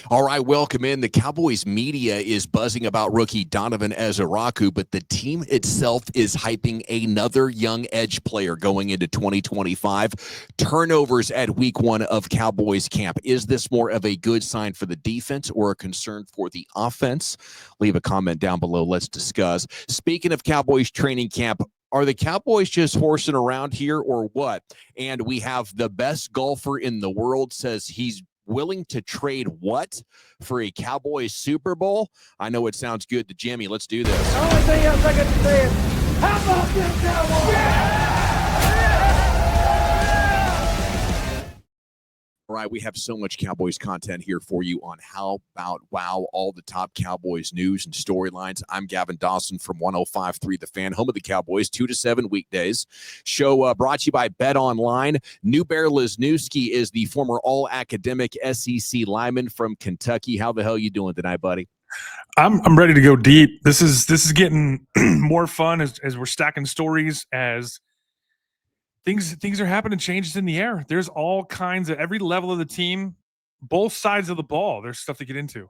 All right, welcome in. The Cowboys media is buzzing about rookie Donovan Ezeraku, but the team itself is hyping another young edge player going into 2025. Turnovers at week 1 of Cowboys camp. Is this more of a good sign for the defense or a concern for the offense? Leave a comment down below. Let's discuss. Speaking of Cowboys training camp, are the Cowboys just horsing around here or what? And we have the best golfer in the world says he's willing to trade what for a Cowboys Super Bowl? I know it sounds good to Jimmy. Let's do this. The only thing else I got to say is, how about this, Cowboys? Yeah! All right, we have so much Cowboys content here for you on How About Wow, all the top Cowboys news and storylines. I'm Gavin Dawson from 105.3 The Fan, home of the Cowboys, 2 to 7 weekdays. Show brought to you by Bet Online. New Bear Lesniewski is the former all-academic SEC lineman from Kentucky. How the hell you doing tonight, buddy? I'm ready to go deep. This is getting more fun as we're stacking stories, as things are happening, changes in the air. There's all kinds of every level of the team, both sides of the ball. There's stuff to get into.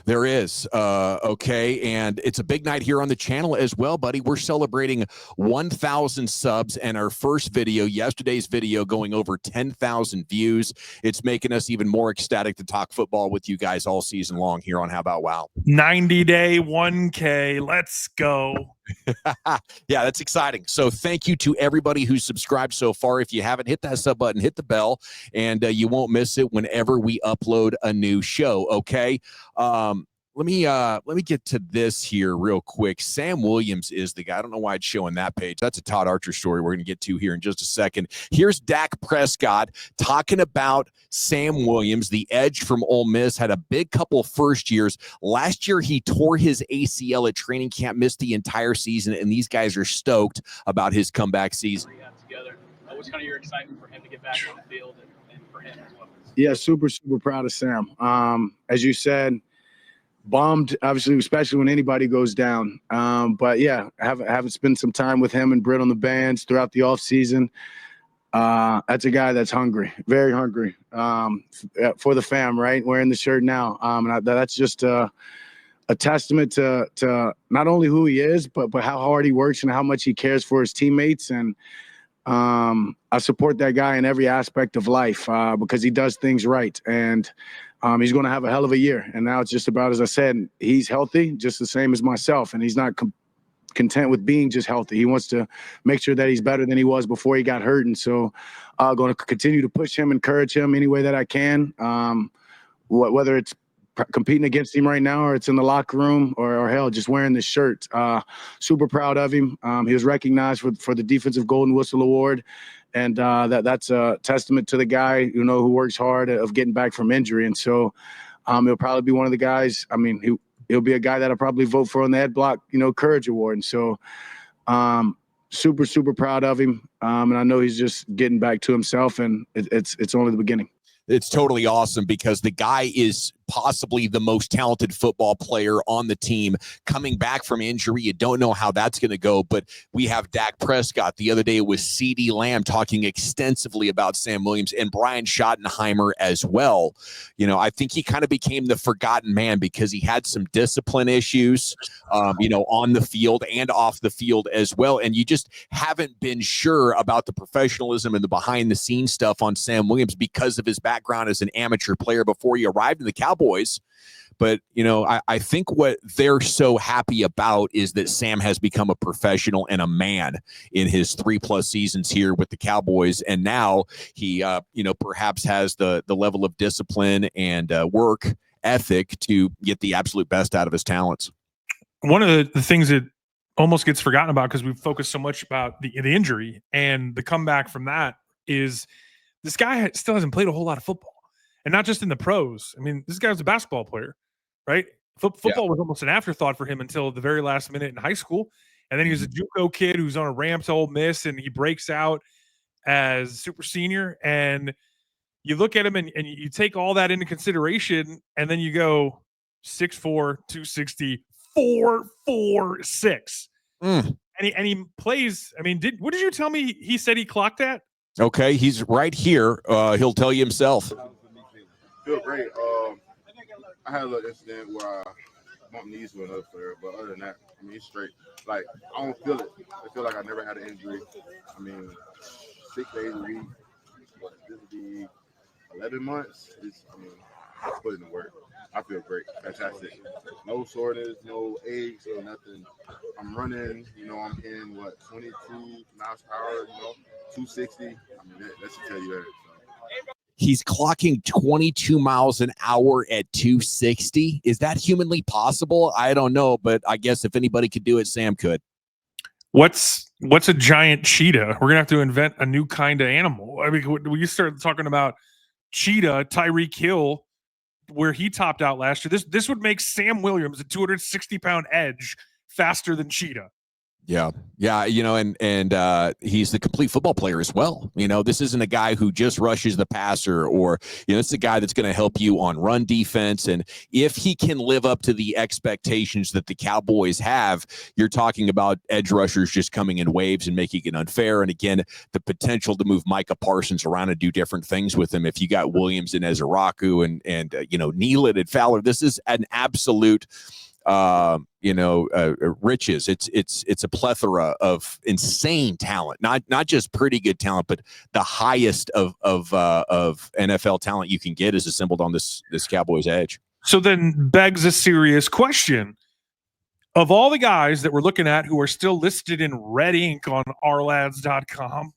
There is. Okay. And it's a big night here on the channel as well, buddy. We're celebrating 1,000 subs and our first video, yesterday's video, going over 10,000 views. It's making us even more ecstatic to talk football with you guys all season long here on How About Wow. 90-day 1K. Let's go. Yeah, that's exciting. So thank you to everybody who's subscribed so far. If you haven't, hit that sub button, hit the bell, and you won't miss it whenever we upload a new show. Okay. Let me get to this here real quick. Sam Williams is the guy. I don't know why it's showing that page. That's a Todd Archer story we're going to get to here in just a second. Here's Dak Prescott talking about Sam Williams, the edge from Ole Miss, had a big couple first years. Last year, he tore his ACL at training camp, missed the entire season, and these guys are stoked about his comeback season. Together. What's kind of your excitement for him to get back on the field and for him as well? Yeah, super proud of Sam. As you said, bombed, obviously, especially when anybody goes down. But yeah, having spent some time with him and Britt on the bands throughout the offseason. That's a guy that's hungry, very hungry, for the fam, right? Wearing the shirt now. And that's just a testament to not only who he is, but how hard he works and how much he cares for his teammates. And I support that guy in every aspect of life because he does things right. And he's going to have a hell of a year. And now it's just about, as I said, he's healthy, just the same as myself. And he's not content with being just healthy. He wants to make sure that he's better than he was before he got hurt. And so I'm going to continue to push him, encourage him any way that I can, whether it's competing against him right now or it's in the locker room or hell, just wearing this shirt. Super proud of him. He was recognized for the Defensive Golden Whistle Award. And that's a testament to the guy, who works hard of getting back from injury. And so he'll probably be one of the guys. I mean, he'll be a guy that I'll probably vote for on the Ed Block, Courage Award. And so super proud of him. And I know he's just getting back to himself, and it's only the beginning. It's totally awesome because the guy is possibly the most talented football player on the team coming back from injury. You don't know how that's going to go, but we have Dak Prescott. The other day it was CeeDee Lamb talking extensively about Sam Williams and Brian Schottenheimer as well. I think he kind of became the forgotten man because he had some discipline issues, on the field and off the field as well. And you just haven't been sure about the professionalism and the behind the scenes stuff on Sam Williams because of his background as an amateur player before he arrived in the Cowboys. But, I think what they're so happy about is that Sam has become a professional and a man in his 3+ seasons here with the Cowboys. And now he, perhaps has the level of discipline and work ethic to get the absolute best out of his talents. One of the things that almost gets forgotten about because we focus so much about the injury and the comeback from that is this guy still hasn't played a whole lot of football. And not just in the pros. I mean, this guy was a basketball player, right? Football was almost an afterthought for him until the very last minute in high school. And then he was a JUCO kid who's on a ramp to Ole Miss, and he breaks out as super senior. And you look at him and you take all that into consideration, and then you go 6'4", 260, 4.46. And he plays. I mean, what did you tell me he said he clocked at? Okay, he's right here. He'll tell you himself. Feel great. I had a little incident where I bumped knees with another player, but other than that, I mean, it's straight. Like, I don't feel it. I feel like I never had an injury. I mean, 6 days a week, what, this would be 11 months. It's put in the work. I feel great. Fantastic. No soreness, no aches or nothing. I'm running, I'm in, 22 miles per hour, 260. I mean, that should tell you that. So. He's clocking 22 miles an hour at 260. Is that humanly possible? I don't know, but I guess if anybody could do it, Sam could. What's a giant cheetah? We're gonna have to invent a new kind of animal. I mean, when you start talking about cheetah, Tyreek Hill, where he topped out last year, this would make Sam Williams, a 260-pound edge, faster than cheetah. Yeah. And he's the complete football player as well. This isn't a guy who just rushes the passer, or it's a guy that's going to help you on run defense. And if he can live up to the expectations that the Cowboys have, you're talking about edge rushers just coming in waves and making it unfair. And again, the potential to move Micah Parsons around and do different things with him. If you got Williams and Ezeraku and Nealon and Fowler, this is an absolute riches. It's a plethora of insane talent, not just pretty good talent, but the highest of NFL talent you can get is assembled on this Cowboys edge. So then begs a serious question. Of all the guys that we're looking at who are still listed in red ink on ourlads.com,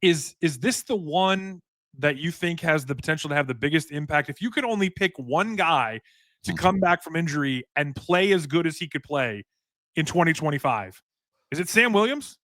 is this the one that you think has the potential to have the biggest impact? If you could only pick one guy to come back from injury and play as good as he could play in 2025, is it Sam Williams?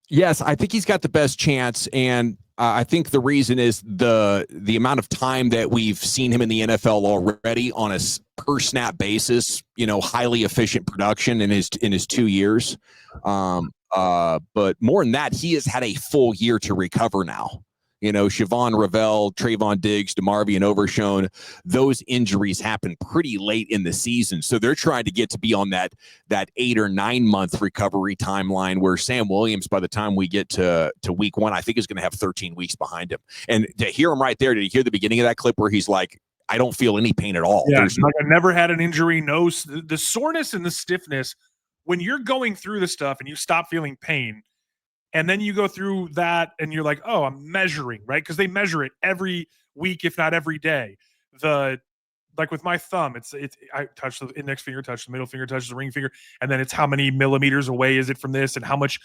Yes, I think he's got the best chance, and I think the reason is the amount of time that we've seen him in the NFL already on a per snap basis. Highly efficient production in his 2 years. But more than that, he has had a full year to recover now. Siobhan Ravel, Trayvon Diggs, DeMarvion Overshone, those injuries happen pretty late in the season. So they're trying to get to be on that 8 or 9 month recovery timeline, where Sam Williams, by the time we get to week 1, I think is going to have 13 weeks behind him. And to hear him right there, did you hear the beginning of that clip where he's like, I don't feel any pain at all? Yeah, I never had an injury. No, the soreness and the stiffness, when you're going through the stuff and you stop feeling pain, and then you go through that and you're like, oh, I'm measuring, right? Because they measure it every week, if not every day. Like with my thumb, I touch the index finger, touch the middle finger, touch the ring finger, and then it's how many millimeters away is it from this, and how much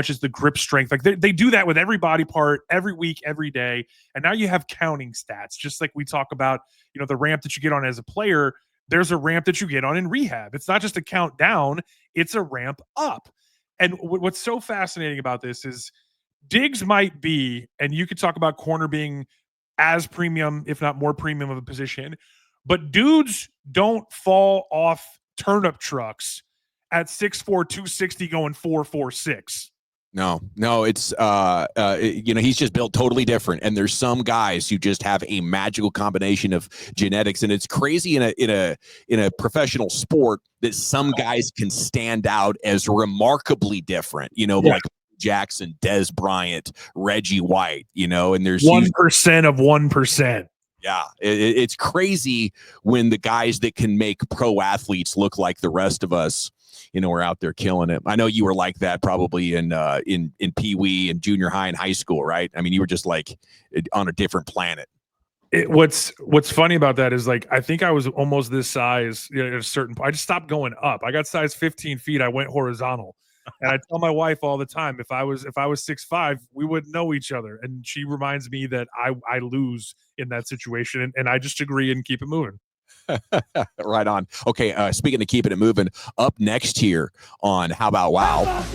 is the grip strength. Like they do that with every body part, every week, every day. And now you have counting stats, just like we talk about, the ramp that you get on as a player. There's a ramp that you get on in rehab. It's not just a count down, it's a ramp up. And what's so fascinating about this is Diggs might be, and you could talk about corner being as premium, if not more premium of a position, but dudes don't fall off turnip trucks at 6'4", 260 going 4.46. No, it's he's just built totally different, and there's some guys who just have a magical combination of genetics, and it's crazy in a professional sport that some guys can stand out as remarkably different. Like Jackson, Des Bryant, Reggie White. And there's 1% of 1%. Yeah, it's crazy when the guys that can make pro athletes look like the rest of us, are out there killing it. I know you were like that probably in Pee Wee and junior high and high school, right? I mean, you were just like on a different planet. What's funny about that is, like, I think I was almost this size at a certain point. I just stopped going up. I got size 15 feet. I went horizontal. And I tell my wife all the time, if I was 6'5", we wouldn't know each other. And she reminds me that I lose in that situation. And I just agree and keep it moving. Right on. Okay, speaking of keeping it moving, up next here on How About Wow.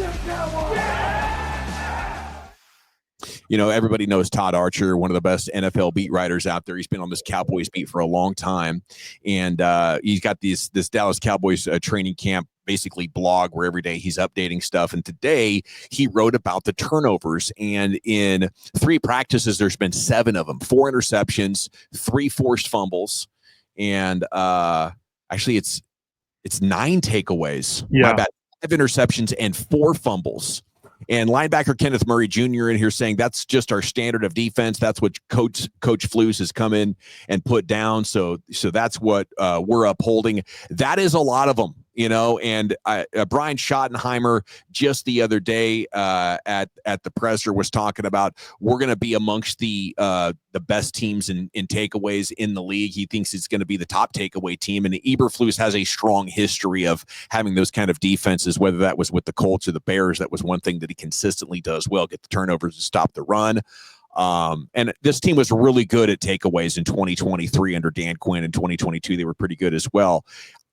Everybody knows Todd Archer, one of the best NFL beat writers out there. He's been on this Cowboys beat for a long time. And he's got this Dallas Cowboys training camp basically blog where every day he's updating stuff. And today he wrote about the turnovers. And in 3 practices, there's been 7 of them, 4 interceptions, 3 forced fumbles. And actually it's 9 takeaways. Yeah. My bad. 5 interceptions and 4 fumbles. And linebacker Kenneth Murray Jr. in here saying that's just our standard of defense. That's what Coach Flus has come in and put down. So that's what we're upholding. That is a lot of them, And Brian Schottenheimer just the other day at the presser was talking about we're going to be amongst the best teams in takeaways in the league. He thinks it's going to be the top takeaway team, and Eberflus has a strong history of having those kind of defenses. Whether that was with the Colts or the Bears, that was one thing that he consistently does well: get the turnovers and stop the run. And this team was really good at takeaways in 2023 under Dan Quinn. In 2022, they were pretty good as well.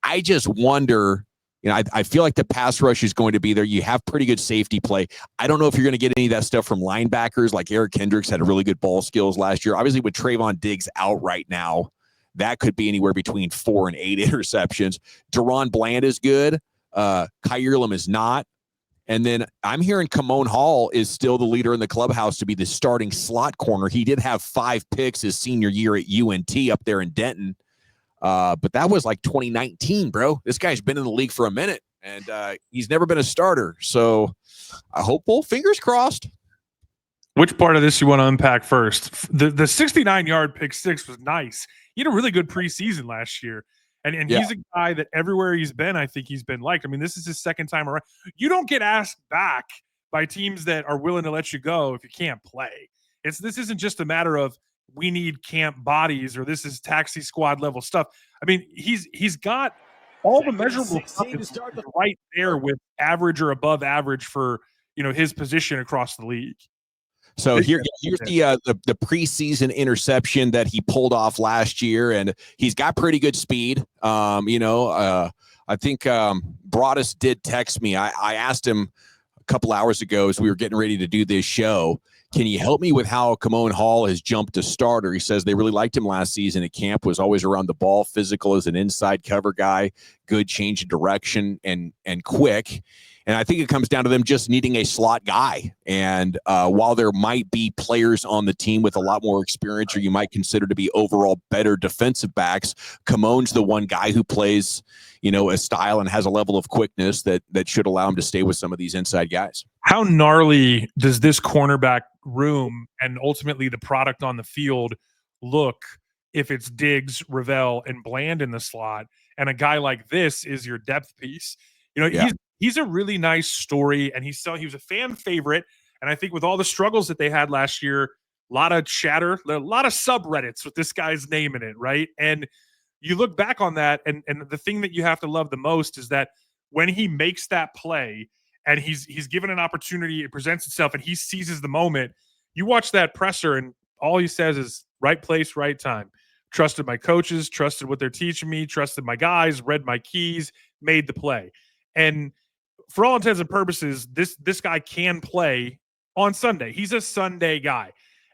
I just wonder, I feel like the pass rush is going to be there. You have pretty good safety play. I don't know if you're going to get any of that stuff from linebackers. Like Eric Hendricks had really good ball skills last year. Obviously, with Trayvon Diggs out right now, that could be anywhere between 4 and 8 interceptions. Deron Bland is good. Kyle Elam is not. And then I'm hearing Kamon Hall is still the leader in the clubhouse to be the starting slot corner. He did have 5 picks his senior year at UNT up there in Denton. But that was like 2019, bro. This guy's been in the league for a minute, and he's never been a starter. So I hopeful, fingers crossed. Which part of this you want to unpack first? The 69-yard pick six was nice. He had a really good preseason last year. And he's a guy that everywhere he's been, I think he's been liked. I mean, this is his second time around. You don't get asked back by teams that are willing to let you go if you can't play. This isn't just a matter of we need camp bodies or this is taxi squad level stuff. I mean, he's got all the measurable stuff right there with average or above average for his position across the league. So here's the preseason interception that he pulled off last year, and he's got pretty good speed. I think Broadus did text me. I asked him a couple hours ago as we were getting ready to do this show, can you help me with how Kamon Hall has jumped to starter? He says they really liked him last season at camp, was always around the ball, physical as an inside cover guy, good change of direction and quick. And I think it comes down to them just needing a slot guy. And while there might be players on the team with a lot more experience or you might consider to be overall better defensive backs, Kamon's the one guy who plays, a style and has a level of quickness that should allow him to stay with some of these inside guys. How gnarly does this cornerback room and ultimately the product on the field look if it's Diggs, Ravel, and Bland in the slot, and a guy like this is your depth piece? He's a really nice story, and he was a fan favorite. And I think with all the struggles that they had last year, a lot of chatter, a lot of subreddits with this guy's name in it, right? And you look back on that, and the thing that you have to love the most is that when he makes that play and he's given an opportunity, it presents itself, and he seizes the moment, you watch that presser, and all he says is right place, right time. Trusted my coaches, trusted what they're teaching me, trusted my guys, read my keys, made the play. And for all intents and purposes, this guy can play on Sunday. He's a Sunday guy.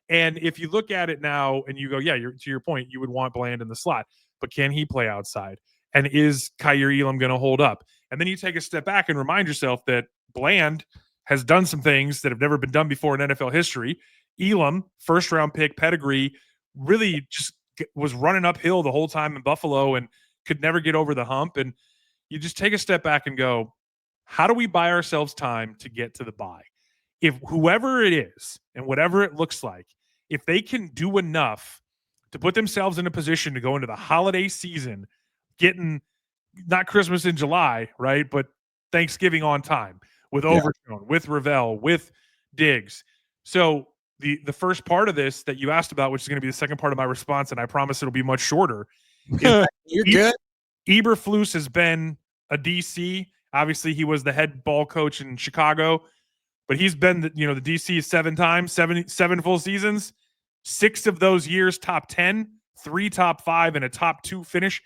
And if you look at it now and you go, to your point, you would want Bland in the slot. But can he play outside? And is Kyer Elam going to hold up? And then you take a step back and remind yourself that Bland has done some things that have never been done before in NFL history. Elam, first-round pick, pedigree, really just was running uphill the whole time in Buffalo and could never get over the hump. And you just take a step back and go, how do we buy ourselves time to get to the bye? If whoever it is and whatever it looks like, if they can do enough to put themselves in a position to go into the holiday season, getting not Christmas in July, right, but Thanksgiving on time with Overshone, with Ravel, with Diggs. So the first part of this that you asked about, which is going to be the second part of my response, and I promise it'll be much shorter. You're good. Eberflus has been a DC. Obviously, he was the head ball coach in Chicago, but he's been the DC 7 times, seven full seasons. 6 of those years top 10, 3 top 5, and a top 2 finish.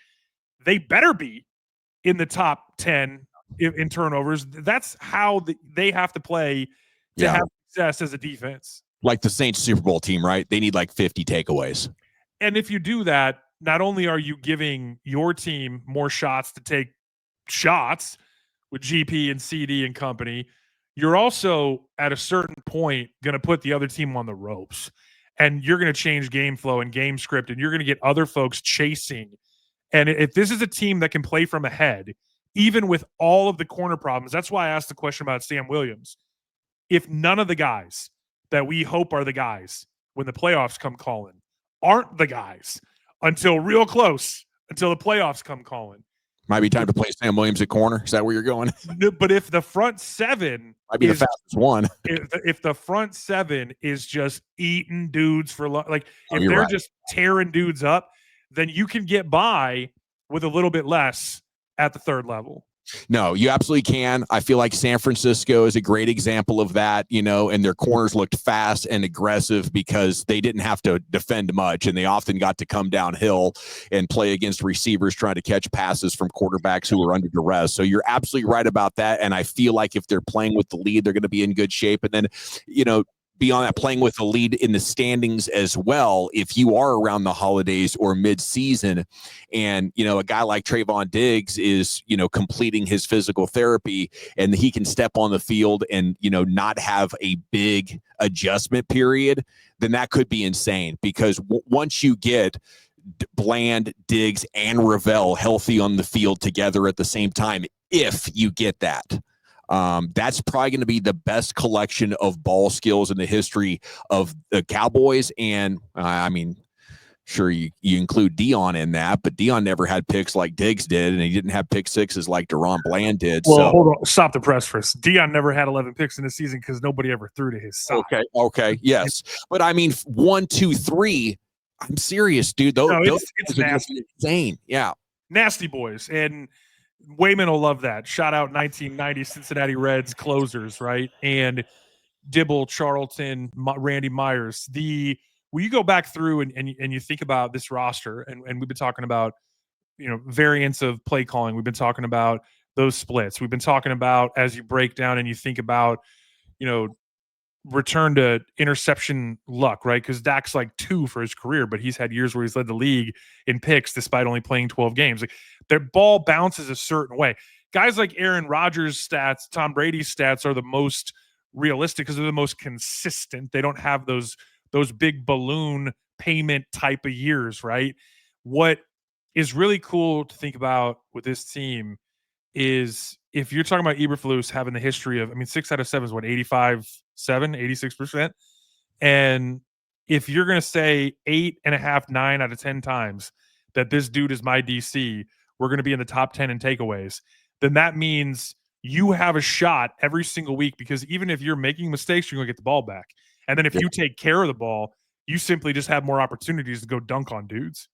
They better be in the top 10 in turnovers. That's how they have to play to have success as a defense. Like the Saints Super Bowl team, right? They need like 50 takeaways. And if you do that, not only are you giving your team more shots to take shots with GP and CD and company, you're also at a certain point going to put the other team on the ropes, and you're going to change game flow and game script, and you're going to get other folks chasing. And if this is a team that can play from ahead, even with all of the corner problems, that's why I asked the question about Sam Williams. if none of the guys that we hope are the guys when the playoffs come calling aren't the guys until real close, until the playoffs come calling. Might be time to play Sam Williams at corner. Is that where you're going? But if the front seven Might be the fastest one. if the front seven is just eating dudes for like if they're right. just tearing dudes up, then you can get by with a little bit less at the third level. No, you absolutely can. I feel like San Francisco is a great example of that, and their corners looked fast and aggressive because they didn't have to defend much, and they often got to come downhill and play against receivers trying to catch passes from quarterbacks who were under duress. So you're absolutely right about that, and I feel like if they're playing with the lead, they're going to be in good shape. And then, beyond that, playing with the lead in the standings as well, if you are around the holidays or mid-season and, a guy like Trayvon Diggs is, completing his physical therapy and he can step on the field and, not have a big adjustment period, then that could be insane because once you get Bland, Diggs, and Ravel healthy on the field together at the same time, if you get that, that's probably going to be the best collection of ball skills in the history of the Cowboys. And sure, you include Dion in that, but Dion never had picks like Diggs did, and he didn't have pick sixes like DaRon Bland did. Well, hold on. Stop the press first. Dion never had 11 picks in the season because nobody ever threw to his side. Okay, yes. But 1, 2, 3, I'm serious, dude. Those it's nasty. Insane. Yeah. Nasty boys. And Wayman will love that. Shout out 1990 Cincinnati Reds closers, right? And Dibble, Charlton, Randy Myers. When you go back through and you think about this roster, and we've been talking about, variants of play calling. We've been talking about those splits. We've been talking about as you break down and you think about, return to interception luck, right? Because Dak's like 2 for his career, but he's had years where he's led the league in picks despite only playing 12 games. Like their ball bounces a certain way. Guys like Aaron Rodgers' stats, Tom Brady's stats are the most realistic because they're the most consistent. They don't have those big balloon payment type of years, right? What is really cool to think about with this team is if you're talking about Eberflus having the history of, 6 out of 7 is what, 86%. And if you're going to say 8.5, 9 out of 10 times that this dude is my DC, we're going to be in the top 10 in takeaways, then that means you have a shot every single week because even if you're making mistakes, you're going to get the ball back. And then if you take care of the ball, you simply just have more opportunities to go dunk on dudes.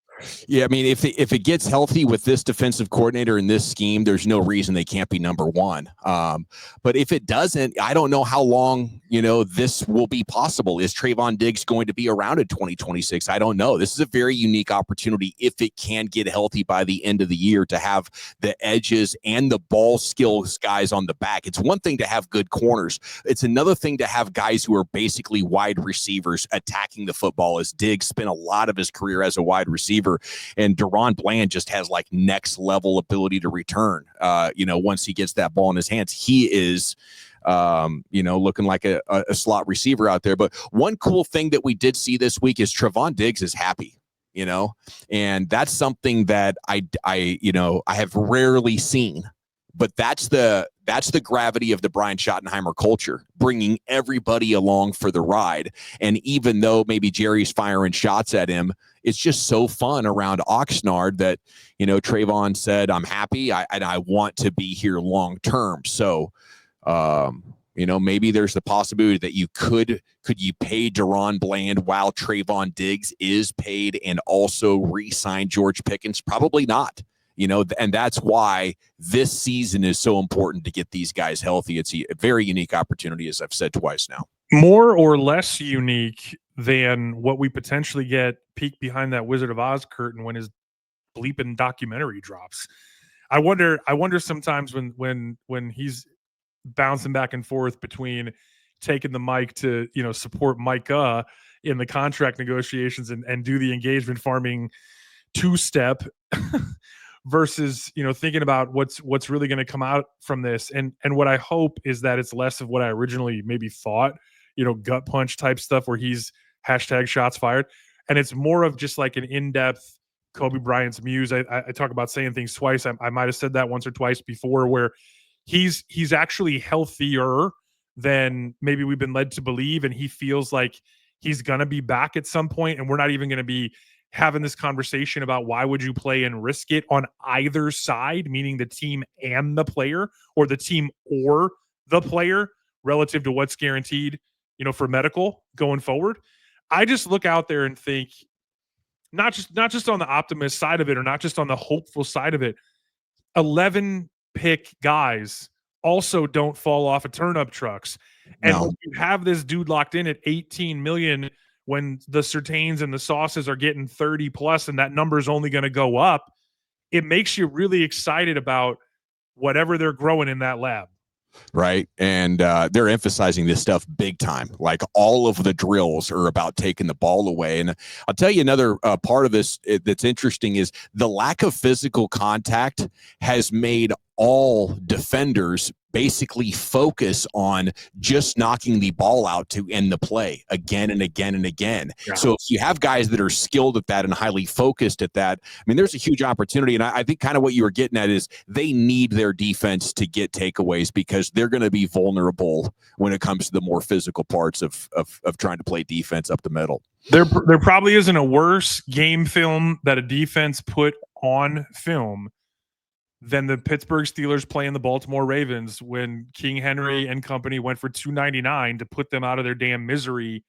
Yeah, if it gets healthy with this defensive coordinator in this scheme, there's no reason they can't be number one. But if it doesn't, I don't know how long, this will be possible. Is Trayvon Diggs going to be around in 2026? I don't know. This is a very unique opportunity if it can get healthy by the end of the year to have the edges and the ball skills guys on the back. It's one thing to have good corners. It's another thing to have guys who are basically wide receivers attacking the football, as Diggs spent a lot of his career as a wide receiver. And DaRon Bland just has like next level ability to return. Once he gets that ball in his hands, he is, looking like a slot receiver out there. But one cool thing that we did see this week is Trayvon Diggs is happy, and that's something that I have rarely seen. But that's the gravity of the Brian Schottenheimer culture, bringing everybody along for the ride. And even though maybe Jerry's firing shots at him, it's just so fun around Oxnard that, Trayvon said, I'm happy. I want to be here long term. So, maybe there's the possibility that you could you pay DaRon Bland while Trayvon Diggs is paid and also re-sign George Pickens? Probably not. And that's why this season is so important to get these guys healthy. It's a very unique opportunity, as I've said twice now. More or less unique than what we potentially get peek behind that Wizard of Oz curtain when his bleeping documentary drops. I wonder sometimes when he's bouncing back and forth between taking the mic to, support Micah in the contract negotiations and do the engagement farming two-step versus, thinking about what's really going to come out from this. And what I hope is that it's less of what I originally maybe thought, gut punch type stuff where he's #shots fired. And it's more of just like an in-depth Kobe Bryant's muse. I talk about saying things twice. I might've said that once or twice before where he's actually healthier than maybe we've been led to believe, and he feels like he's going to be back at some point, and we're not even going to be having this conversation about why would you play and risk it on either side, meaning the team and the player, or the team or the player, relative to what's guaranteed, for medical going forward. I just look out there and think, not just on the optimist side of it, or not just on the hopeful side of it, 11 pick guys also don't fall off of turnip trucks. And No. when you have this dude locked in at 18 million, when the Surtains and the Sauces are getting 30 plus, and that number is only going to go up, it makes you really excited about whatever they're growing in that lab. Right. And they're emphasizing this stuff big time. Like, all of the drills are about taking the ball away. And I'll tell you another part of this that's interesting is the lack of physical contact has made all defenders basically focus on just knocking the ball out to end the play again and again and again. Yeah. So if you have guys that are skilled at that and highly focused at that, I mean, there's a huge opportunity. And I think kind of what you were getting at is they need their defense to get takeaways, because they're going to be vulnerable when it comes to the more physical parts of trying to play defense up the middle. There probably isn't a worse game film that a defense put on film than the Pittsburgh Steelers playing the Baltimore Ravens when King Henry and company went for $299 to put them out of their damn misery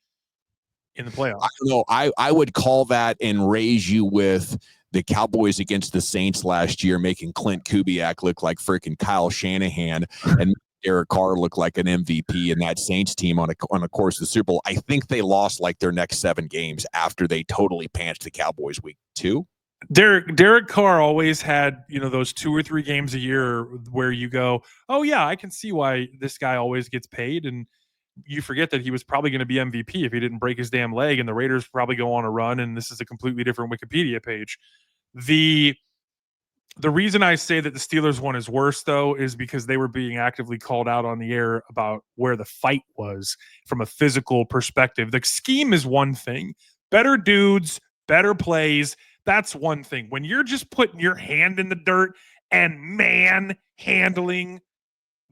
in the playoffs. I don't know. I would call that and raise you with the Cowboys against the Saints last year, making Clint Kubiak look like freaking Kyle Shanahan and Derek Carr look like an MVP in that Saints team on a course of the Super Bowl. I think they lost like their next 7 games after they totally panched the Cowboys week 2. Derek Carr always had, those 2 or 3 games a year where you go, oh yeah, I can see why this guy always gets paid. And you forget that he was probably going to be MVP if he didn't break his damn leg, and the Raiders probably go on a run. And this is a completely different Wikipedia page. The reason I say that the Steelers one is worse, though, is because they were being actively called out on the air about where the fight was from a physical perspective. The scheme is one thing. Better dudes, better plays. That's one thing. When you're just putting your hand in the dirt and handling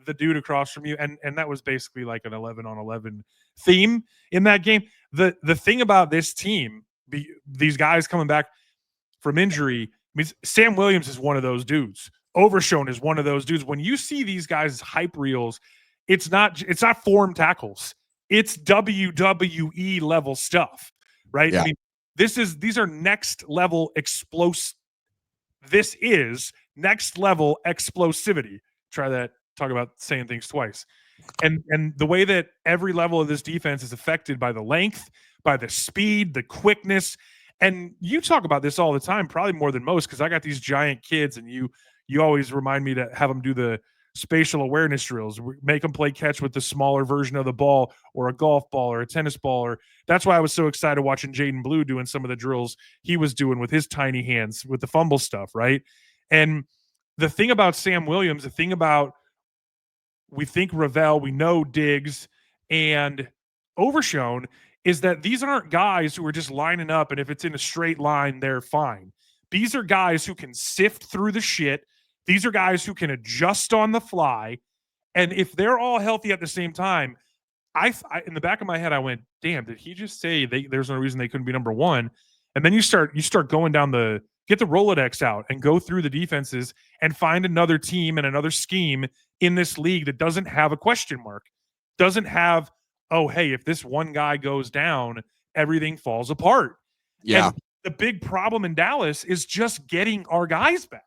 the dude across from you, and that was basically like an 11-on-11 theme in that game. The thing about this team, these guys coming back from injury, means Sam Williams is one of those dudes. Overshown is one of those dudes. When you see these guys' hype reels, it's not form tackles. It's WWE level stuff, right? Yeah. I mean, these are next level This is next level explosivity. Try that. Talk about saying things twice. And the way that every level of this defense is affected by the length, by the speed, the quickness. And you talk about this all the time, probably more than most, because I got these giant kids, and you always remind me to have them do the spatial awareness drills, make them play catch with the smaller version of the ball, or a golf ball or a tennis ball. Or that's why I was so excited watching Jaden Blue doing some of the drills he was doing with his tiny hands with the fumble stuff, right? And the thing about Sam Williams, the thing about, we think Ravel, we know Diggs and Overshown, is that these aren't guys who are just lining up, and if it's in a straight line, they're fine. These are guys who can sift through the shit. These are guys who can adjust on the fly. And if they're all healthy at the same time, I in the back of my head, I went, damn, did he just say there's no reason they couldn't be number one? And then you start going down get the Rolodex out and go through the defenses and find another team and another scheme in this league that doesn't have a question mark, doesn't have, oh, hey, if this one guy goes down, everything falls apart. Yeah. And the big problem in Dallas is just getting our guys back.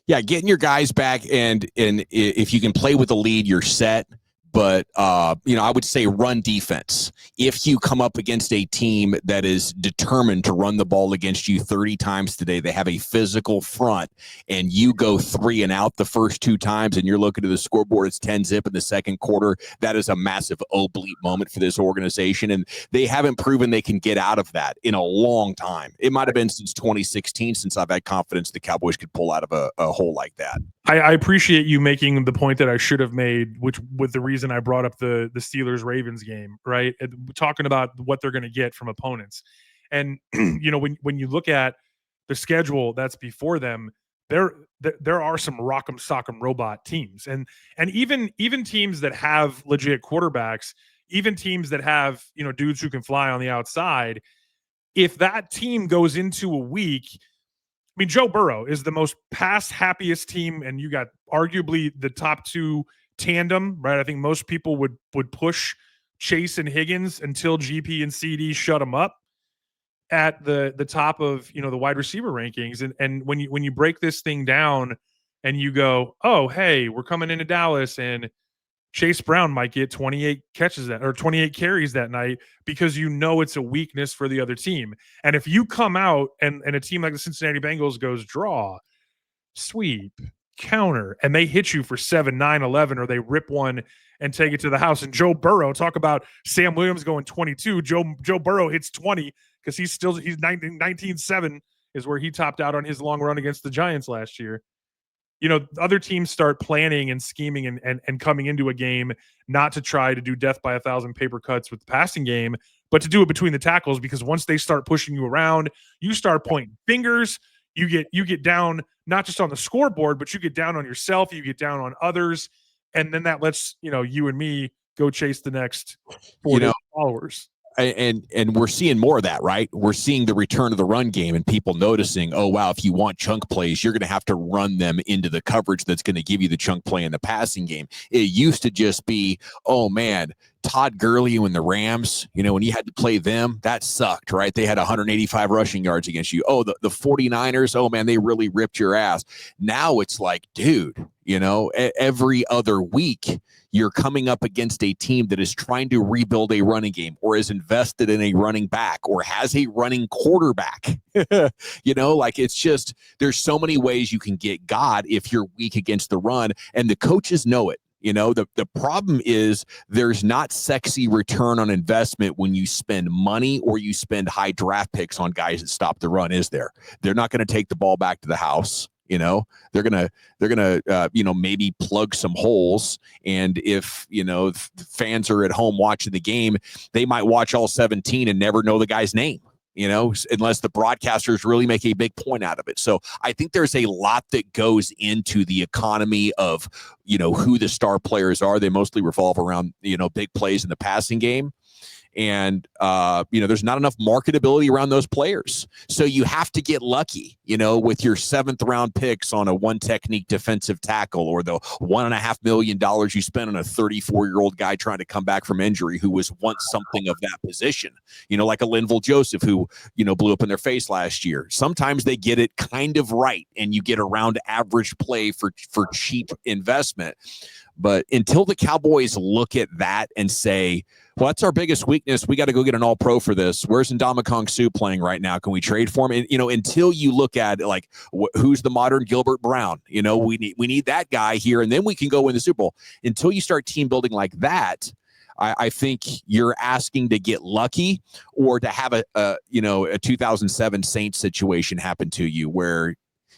Yeah, getting your guys back, and if you can play with the lead, you're set. But, I would say run defense. If you come up against a team that is determined to run the ball against you 30 times today, they have a physical front, and you go 3 and out the first 2 times, and you're looking at the scoreboard, it's 10-zip in the second quarter. That is a massive oblique moment for this organization, and they haven't proven they can get out of that in a long time. It might have been since 2016 since I've had confidence the Cowboys could pull out of a hole like that. I appreciate you making the point that I should have made, which with the reason I brought up the Steelers-Ravens game, right? Talking about what they're going to get from opponents. And, when you look at the schedule that's before them, there are some rock'em sock'em robot teams, and even teams that have legit quarterbacks, even teams that have dudes who can fly on the outside. If that team goes into a week, I mean, Joe Burrow is the most pass happiest team, and you got arguably the top two tandem, right? I think most people would push Chase and Higgins until GP and CD shut them up at the top of the wide receiver rankings. And when you break this thing down and you go, oh hey, we're coming into Dallas and Chase Brown might get 28 catches or 28 carries that night because it's a weakness for the other team. And if you come out and a team like the Cincinnati Bengals goes draw, sweep, counter, and they hit you for 7, 9, 11, or they rip one and take it to the house. And Joe Burrow, talk about Sam Williams going 22. Joe Burrow hits 20 because he's 19-7 is where he topped out on his long run against the Giants last year. Other teams start planning and scheming and coming into a game not to try to do death by 1,000 paper cuts with the passing game, but to do it between the tackles, because once they start pushing you around, you start pointing fingers. You get down not just on the scoreboard, but you get down on yourself, you get down on others, and then that lets you and me go chase the next 40 followers. And we're seeing more of that, right? We're seeing the return of the run game and people noticing, oh, wow, if you want chunk plays, you're going to have to run them into the coverage that's going to give you the chunk play in the passing game. It used to just be, oh, man, Todd Gurley and the Rams, when you had to play them, that sucked, right? They had 185 rushing yards against you. Oh, the 49ers, oh, man, they really ripped your ass. Now it's like, dude, every other week, you're coming up against a team that is trying to rebuild a running game or is invested in a running back or has a running quarterback. It's just, there's so many ways you can get God if you're weak against the run, and the coaches know it. The problem is there's not sexy return on investment when you spend money or you spend high draft picks on guys that stop the run, is there? They're not going to take the ball back to the house. They're gonna maybe plug some holes, and if fans are at home watching the game, they might watch all 17 and never know the guy's name, unless the broadcasters really make a big point out of it. So I think there's a lot that goes into the economy of who the star players are. They mostly revolve around big plays in the passing game. And, there's not enough marketability around those players. So you have to get lucky, with your 7th round picks on a one technique defensive tackle, or the $1.5 million you spent on a 34-year-old guy trying to come back from injury who was once something of that position, like a Linval Joseph who, blew up in their face last year. Sometimes they get it kind of right and you get around average play for cheap investment. But until the Cowboys look at that and say, well, that's our biggest weakness, we got to go get an all-pro for this. Where's Ndamukong Suh playing right now? Can we trade for him? And, until you look at like, who's the modern Gilbert Brown? We need that guy here, and then we can go win the Super Bowl. Until you start team building like that, I think you're asking to get lucky or to have a 2007 Saints situation happen to you where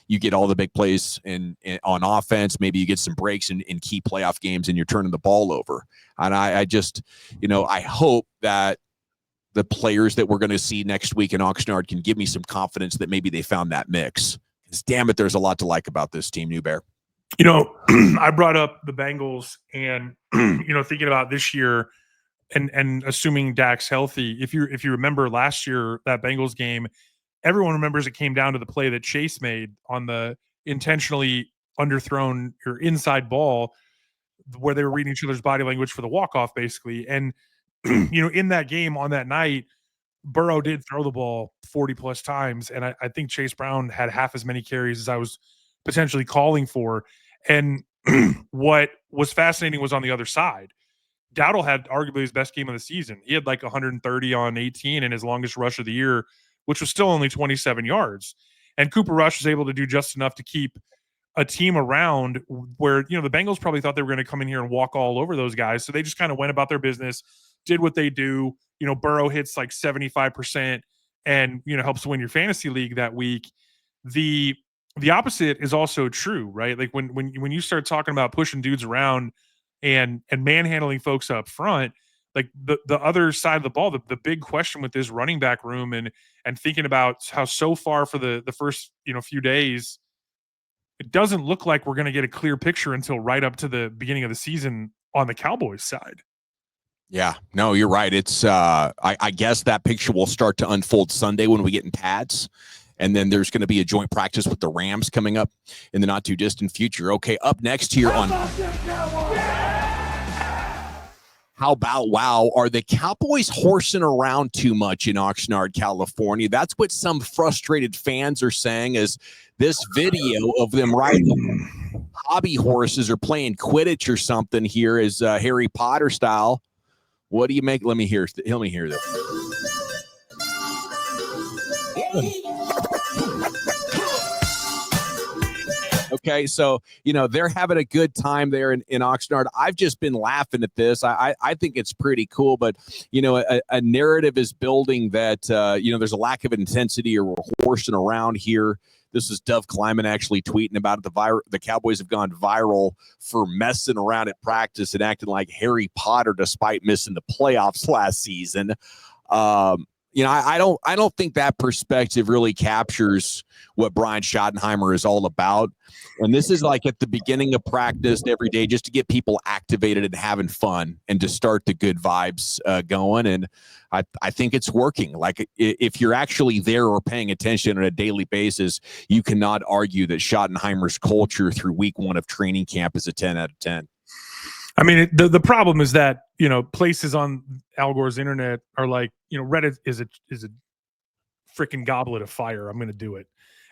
you get all the big plays on offense. Maybe you get some breaks in key playoff games and you're turning the ball over. And I just, I hope that the players that we're going to see next week in Oxnard can give me some confidence that maybe they found that mix. Because damn it, there's a lot to like about this team, New Bear. I brought up the Bengals and, thinking about this year and assuming Dak's healthy. If you remember last year, that Bengals game, everyone remembers it came down to the play that Chase made on the intentionally underthrown or inside ball where they were reading each other's body language for the walk-off, basically. And, in that game on that night, Burrow did throw the ball 40-plus times, and I think Chase Brown had half as many carries as I was potentially calling for. And what was fascinating was on the other side. Dowdle had arguably his best game of the season. He had like 130 on 18 and his longest rush of the year, which was still only 27 yards. And Cooper Rush was able to do just enough to keep a team around where, the Bengals probably thought they were going to come in here and walk all over those guys. So they just kind of went about their business, did what they do. Burrow hits like 75% and, helps win your fantasy league that week. The opposite is also true, right? Like when you start talking about pushing dudes around and manhandling folks up front, like the other side of the ball, the big question with this running back room and thinking about how so far for the first few days it doesn't look like we're going to get a clear picture until right up to the beginning of the season on the Cowboys side. Yeah, no, you're right. It's I guess that picture will start to unfold Sunday when we get in pads. And then there's going to be a joint practice with the Rams coming up in the not too distant future. Okay, up next here on How About Wow, are the Cowboys horsing around too much in Oxnard, California? That's what some frustrated fans are saying, as this video of them riding hobby horses or playing Quidditch or something here is Harry Potter style. What do you make? Let me hear this. Okay, so, they're having a good time there in Oxnard. I've just been laughing at this. I think it's pretty cool, but, a narrative is building that, there's a lack of intensity or we're horsing around here. This is Dove Kleiman actually tweeting about it. The Cowboys have gone viral for messing around at practice and acting like Harry Potter despite missing the playoffs last season. I don't think that perspective really captures what Brian Schottenheimer is all about. And this is like at the beginning of practice every day, just to get people activated and having fun and to start the good vibes going. And I think it's working. Like, if you're actually there or paying attention on a daily basis, you cannot argue that Schottenheimer's culture through week 1 of training camp is a 10 out of 10. I mean, the problem is that, places on Al Gore's internet are like, Reddit is a freaking goblet of fire. I'm going to do it.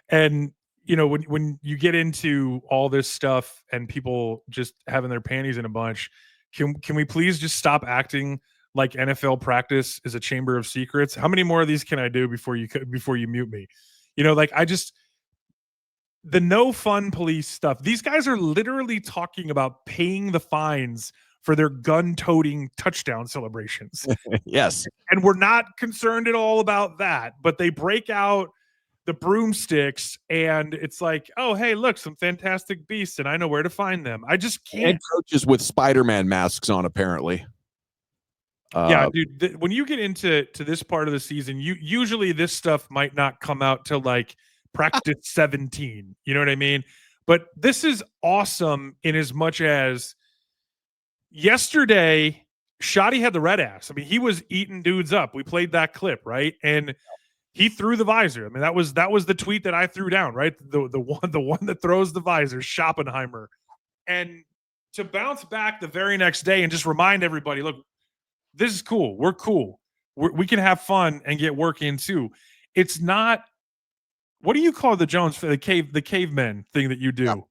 And, when you get into all this stuff and people just having their panties in a bunch, can we please just stop acting like NFL practice is a chamber of secrets? How many more of these can I do before you mute me? The no fun police stuff. These guys are literally talking about paying the fines for their gun-toting touchdown celebrations. Yes. And we're not concerned at all about that, but they break out the broomsticks and it's like, oh, hey, look, some fantastic beasts and I know where to find them. I just can't. And coaches with Spider-Man masks on, apparently. Yeah, dude, when you get into this part of the season, usually this stuff might not come out till like practice 17. You know what I mean? But this is awesome in as much as yesterday, Schotty had the red ass. I mean, he was eating dudes up. We played that clip, right? And he threw the visor. I mean, that was the tweet that I threw down, right? The one that throws the visor, Schottenheimer. And to bounce back the very next day and just remind everybody, look, this is cool. We're cool. We can have fun and get work in too. It's not. What do you call the Jones the cavemen thing that you do?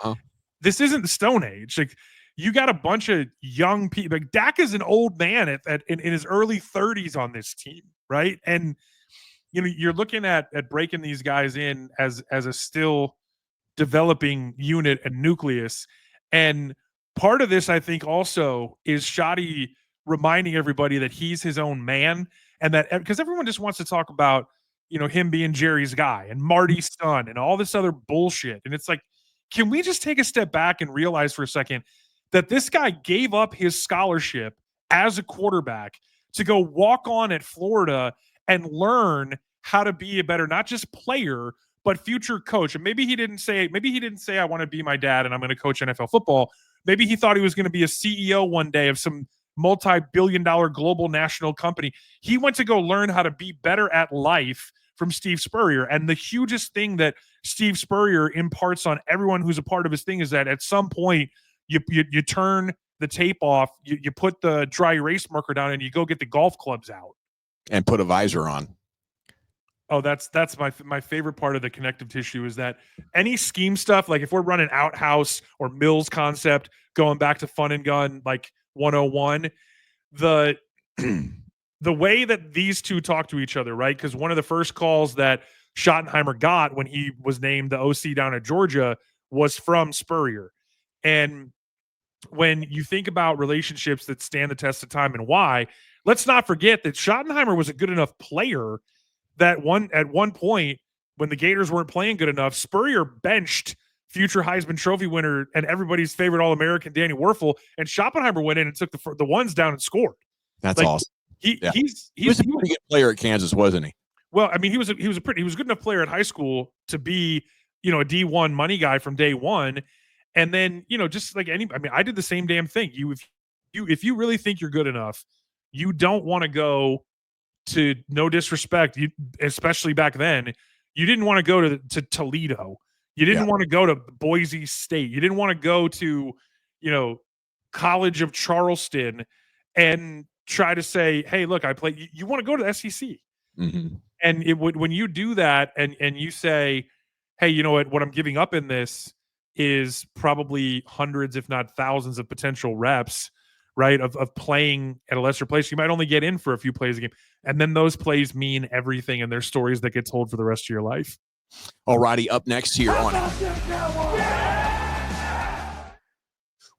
Yeah. This isn't the Stone Age. Like, you got a bunch of young people. Like, Dak is an old man in his early 30s on this team, right? And you're looking at breaking these guys in as a still developing unit and nucleus. And part of this, I think, also is Schotty reminding everybody that he's his own man, and that because everyone just wants to talk about him being Jerry's guy and Marty's son and all this other bullshit. And it's like, can we just take a step back and realize for a second that this guy gave up his scholarship as a quarterback to go walk on at Florida and learn how to be a better, not just player, but future coach. And maybe he didn't say, I want to be my dad and I'm going to coach NFL football. Maybe he thought he was going to be a CEO one day of some multi-billion-dollar global national company. He went to go learn how to be better at life from Steve Spurrier. And the hugest thing that Steve Spurrier imparts on everyone who's a part of his thing is that at some point you turn the tape off, you put the dry erase marker down, and you go get the golf clubs out and put a visor on. Oh, that's my favorite part of the connective tissue is that any scheme stuff, like if we're running Outhouse or Mills concept, going back to Fun and Gun like 101, the way that these two talk to each other, right? Because one of the first calls that Schottenheimer got when he was named the OC down at Georgia was from Spurrier. And when you think about relationships that stand the test of time and why, let's not forget that Schottenheimer was a good enough player that at one point when the Gators weren't playing good enough, Spurrier benched future Heisman Trophy winner and everybody's favorite All-American Danny Werfel, and Schottenheimer went in and took the ones down and scored. That's awesome. He was a pretty good player at Kansas, wasn't he? Well, I mean, he was a good enough player at high school to be a D1 money guy from day one. And then, just like I did the same damn thing. If you really think you're good enough, you don't want to go to, no disrespect, especially back then, you didn't want to go to Toledo. You didn't want to go to Boise State. You didn't want to go to, College of Charleston and try to say, hey, look, I play. You want to go to the SEC. Mm-hmm. And when you do that and you say, hey, you know what I'm giving up in this is probably hundreds, if not thousands of potential reps, right, of playing at a lesser place. You might only get in for a few plays a game. And then those plays mean everything, and there's stories that get told for the rest of your life. Alrighty, up next here on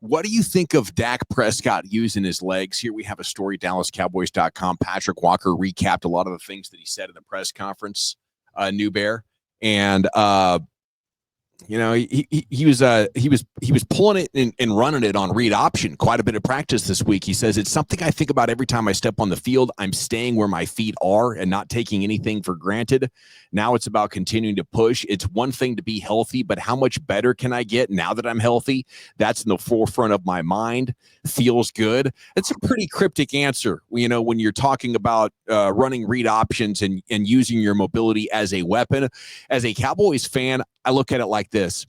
what do you think of Dak Prescott using his legs? Here we have a story, DallasCowboys.com. Patrick Walker recapped a lot of the things that he said in the press conference, New Bear. And he was pulling it and running it on read option. Quite a bit of practice this week. He says, it's something I think about every time I step on the field. I'm staying where my feet are and not taking anything for granted. Now it's about continuing to push. It's one thing to be healthy, but how much better can I get now that I'm healthy? That's in the forefront of my mind. Feels good. It's a pretty cryptic answer, when you're talking about running read options and using your mobility as a weapon. As a Cowboys fan, I look at it like this.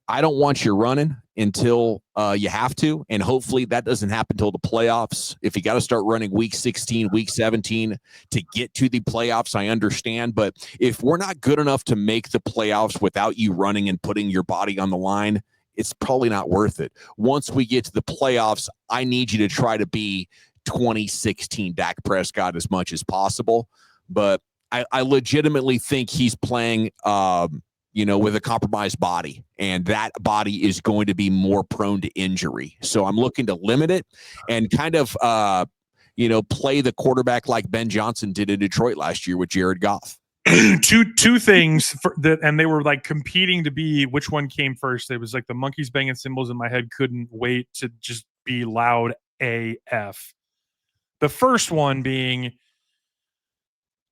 I don't want you running until you have to, and hopefully that doesn't happen until the playoffs. If you got to start running week 16, week 17 to get to the playoffs, I understand. But if we're not good enough to make the playoffs without you running and putting your body on the line, it's probably not worth it. Once we get to the playoffs, I need you to try to be 2016 Dak Prescott as much as possible. But I legitimately think he's playing with a compromised body, and that body is going to be more prone to injury. So I'm looking to limit it and kind of, play the quarterback like Ben Johnson did in Detroit last year with Jared Goff. Two things and they were like competing to be which one came first. It was like the monkeys banging cymbals in my head couldn't wait to just be loud AF. The first one being,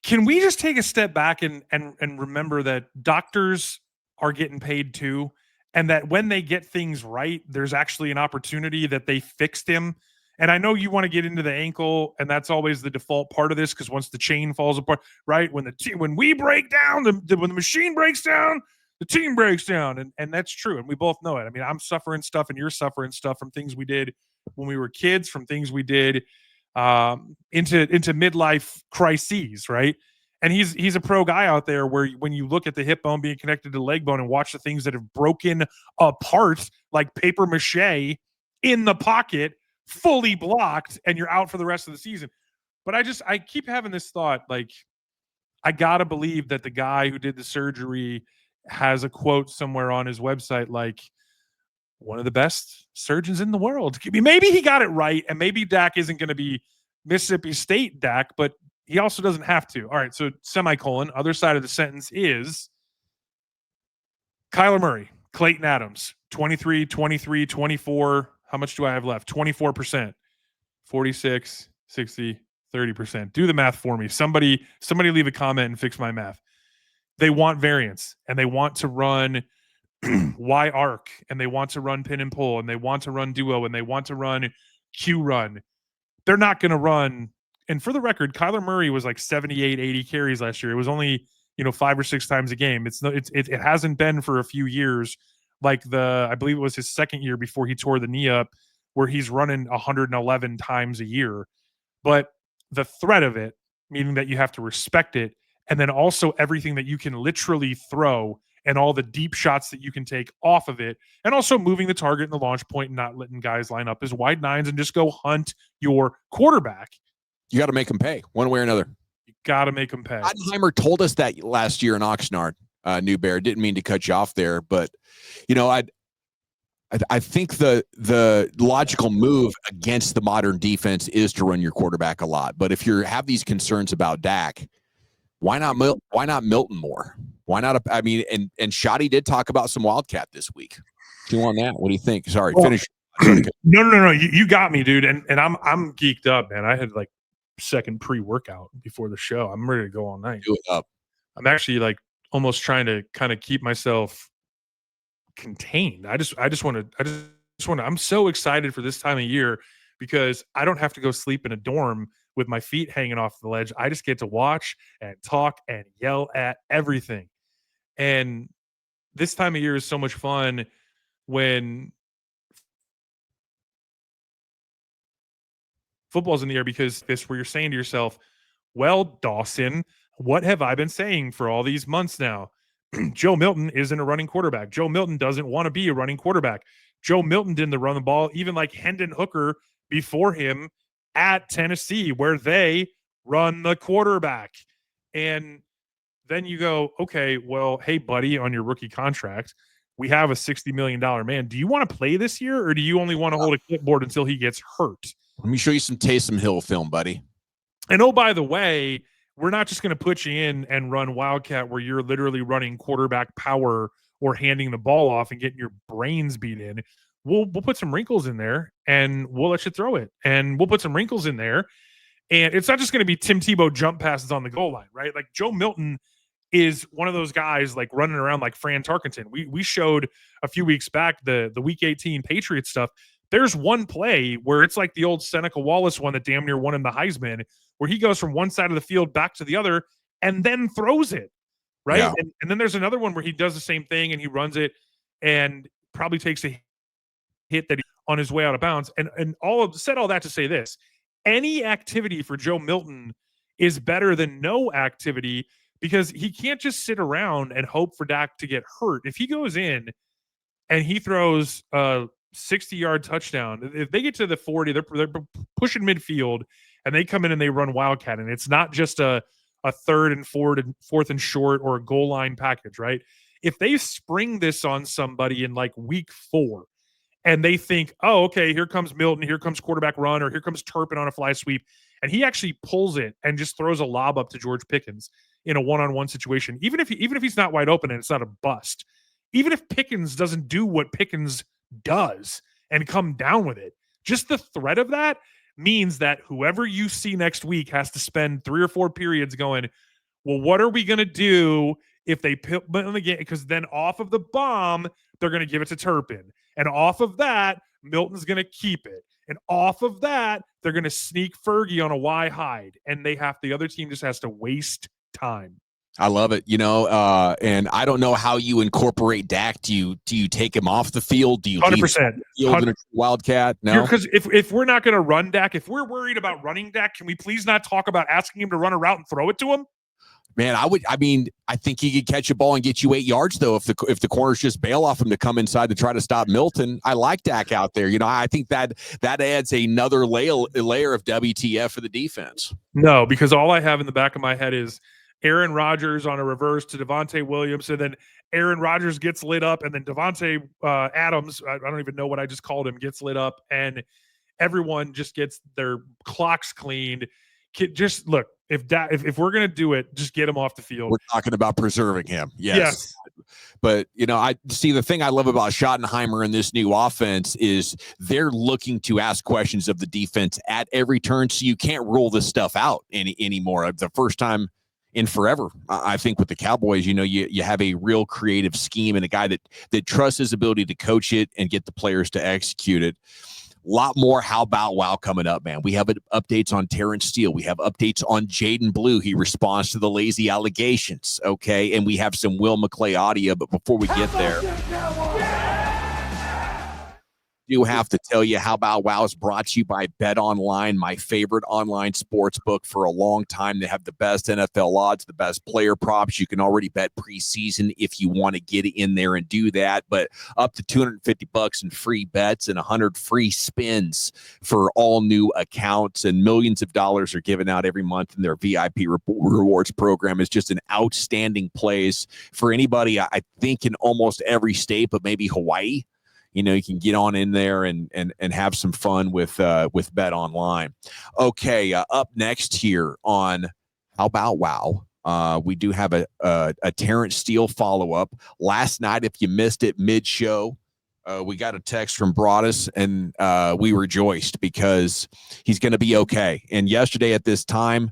can we just take a step back and remember that doctors are getting paid too, and that when they get things right, there's actually an opportunity that they fixed him. And I know you want to get into the ankle, and that's always the default part of this, because once the chain falls apart, right? When we break down, when the machine breaks down, the team breaks down, and that's true, and we both know it. I mean, I'm suffering stuff, and you're suffering stuff from things we did when we were kids, from things we did into midlife crises, right? And he's a pro guy out there where when you look at the hip bone being connected to the leg bone and watch the things that have broken apart like paper mache in the pocket, fully blocked, and you're out for the rest of the season. But I keep having this thought, like, I gotta believe that the guy who did the surgery has a quote somewhere on his website, like, one of the best surgeons in the world. Maybe he got it right, and maybe Dak isn't going to be Mississippi State Dak, but he also doesn't have to. All right, so semicolon, other side of the sentence is Kyler Murray, Clayton Adams, 23, 23, 24. How much do I have left? 24%, 46, 60, 30%. Do the math for me. Somebody leave a comment and fix my math. They want variance, and they want to run Y arc, and they want to run pin and pull, and they want to run duo, and they want to run Q run. They're not going to run. And for the record, Kyler Murray was like 78, 80 carries last year. It was only, 5 or 6 times a game. It hasn't been for a few years, like I believe it was his second year before he tore the knee up, where he's running 111 times a year. But the threat of it, meaning that you have to respect it, and then also everything that you can literally throw and all the deep shots that you can take off of it, and also moving the target in the launch point and not letting guys line up as wide nines and just go hunt your quarterback. You got to make them pay one way or another. You got to make them pay. Ottenheimer told us that last year in Oxnard, New Bear. Didn't mean to cut you off there, but, I think the logical move against the modern defense is to run your quarterback a lot. But if you have these concerns about Dak, why not Milton more? Why not? And Schotty did talk about some Wildcat this week. Do you want that? What do you think? Sorry, finish. No. You got me, dude. And I'm geeked up, man. I had like second pre-workout before the show. I'm ready to go all night. Do it up. I'm actually like almost trying to kind of keep myself contained. I'm so excited for this time of year because I don't have to go sleep in a dorm with my feet hanging off the ledge. I just get to watch and talk and yell at everything. And this time of year is so much fun when football's in the air, because this where you're saying to yourself, well, Dawson, what have I been saying for all these months now? Joe Milton isn't a running quarterback. Joe Milton doesn't want to be a running quarterback. Joe Milton didn't run the ball, even like Hendon Hooker before him at Tennessee, where they run the quarterback. And then you go, okay, well, hey, buddy, on your rookie contract, we have a $60 million man. Do you want to play this year, or do you only want to hold a clipboard until he gets hurt? Let me show you some Taysom Hill film, buddy. And oh, by the way, we're not just going to put you in and run Wildcat where you're literally running quarterback power or handing the ball off and getting your brains beat in. We'll put some wrinkles in there and we'll let you throw it. And we'll put some wrinkles in there. And it's not just going to be Tim Tebow jump passes on the goal line, right? Like Joe Milton is one of those guys like running around like Fran Tarkenton. We showed a few weeks back the Week 18 Patriots stuff. There's one play where it's like the old Seneca Wallace one that damn near won him the Heisman, where he goes from one side of the field back to the other and then throws it, right? Yeah. And then there's another one where he does the same thing and he runs it and probably takes a hit that on his way out of bounds. And said all that to say this: any activity for Joe Milton is better than no activity, because he can't just sit around and hope for Dak to get hurt. If he goes in and he throws 60-yard touchdown, if they get to the 40, they're pushing midfield and they come in and they run Wildcat, and it's not just a third and fourth and short or a goal line package, right? If they spring this on somebody in like week 4 and they think, oh, okay, here comes Milton, here comes quarterback run, or here comes Turpin on a fly sweep, and he actually pulls it and just throws a lob up to George Pickens in a one-on-one situation, even if he's not wide open and it's not a bust, even if Pickens doesn't do what Pickens does and come down with it, just the threat of that means that whoever you see next week has to spend 3 or 4 periods going, well, what are we going to do if they put in the game? Because then off of the bomb, they're going to give it to Turpin. And off of that, Milton's going to keep it. And off of that, they're going to sneak Fergie on a Y hide. And the other team just has to waste time. I love it, and I don't know how you incorporate Dak. Do you take him off the field? Do you 100%. leave the field in a Wildcat? No, because if we're not going to run Dak, if we're worried about running Dak, can we please not talk about asking him to run a route and throw it to him? Man, I think he could catch a ball and get you 8 yards though if the corners just bail off him to come inside to try to stop Milton. I like Dak out there. I think that adds another layer of WTF for the defense. No, because all I have in the back of my head is Aaron Rodgers on a reverse to Devontae Williams, and then Aaron Rodgers gets lit up, and then Devontae Adams, I don't even know what I just called him, gets lit up, and everyone just gets their clocks cleaned. Just look, if we're gonna do it, just get him off the field. We're talking about preserving him. Yes. But I see the thing I love about Schottenheimer in this new offense is they're looking to ask questions of the defense at every turn, so you can't rule this stuff out anymore. The first time in forever, I think, with the Cowboys, you have a real creative scheme and a guy that trusts his ability to coach it and get the players to execute it. A lot more How Bout Wow coming up, man. We have updates on Terence Steele. We have updates on Jaden Blue. He responds to the lazy allegations, okay? And we have some McClay audio, but before we get there, do have to tell you How Bout Wow is brought to you by Bet Online, my favorite online sports book for a long time. They have the best NFL odds, the best player props. You can already bet preseason if you want to get in there and do that, but up to $250 in free bets and 100 free spins for all new accounts, and millions of dollars are given out every month in their VIP rewards program. Is just an outstanding place for anybody, I think, in almost every state, but maybe Hawaii. You can get on in there and have some fun with Bet Online. Okay, up next here on How Bout Wow, we do have a Terence Steele follow-up. Last night, if you missed it mid-show, we got a text from Broadus, and we rejoiced because he's going to be okay. And yesterday at this time,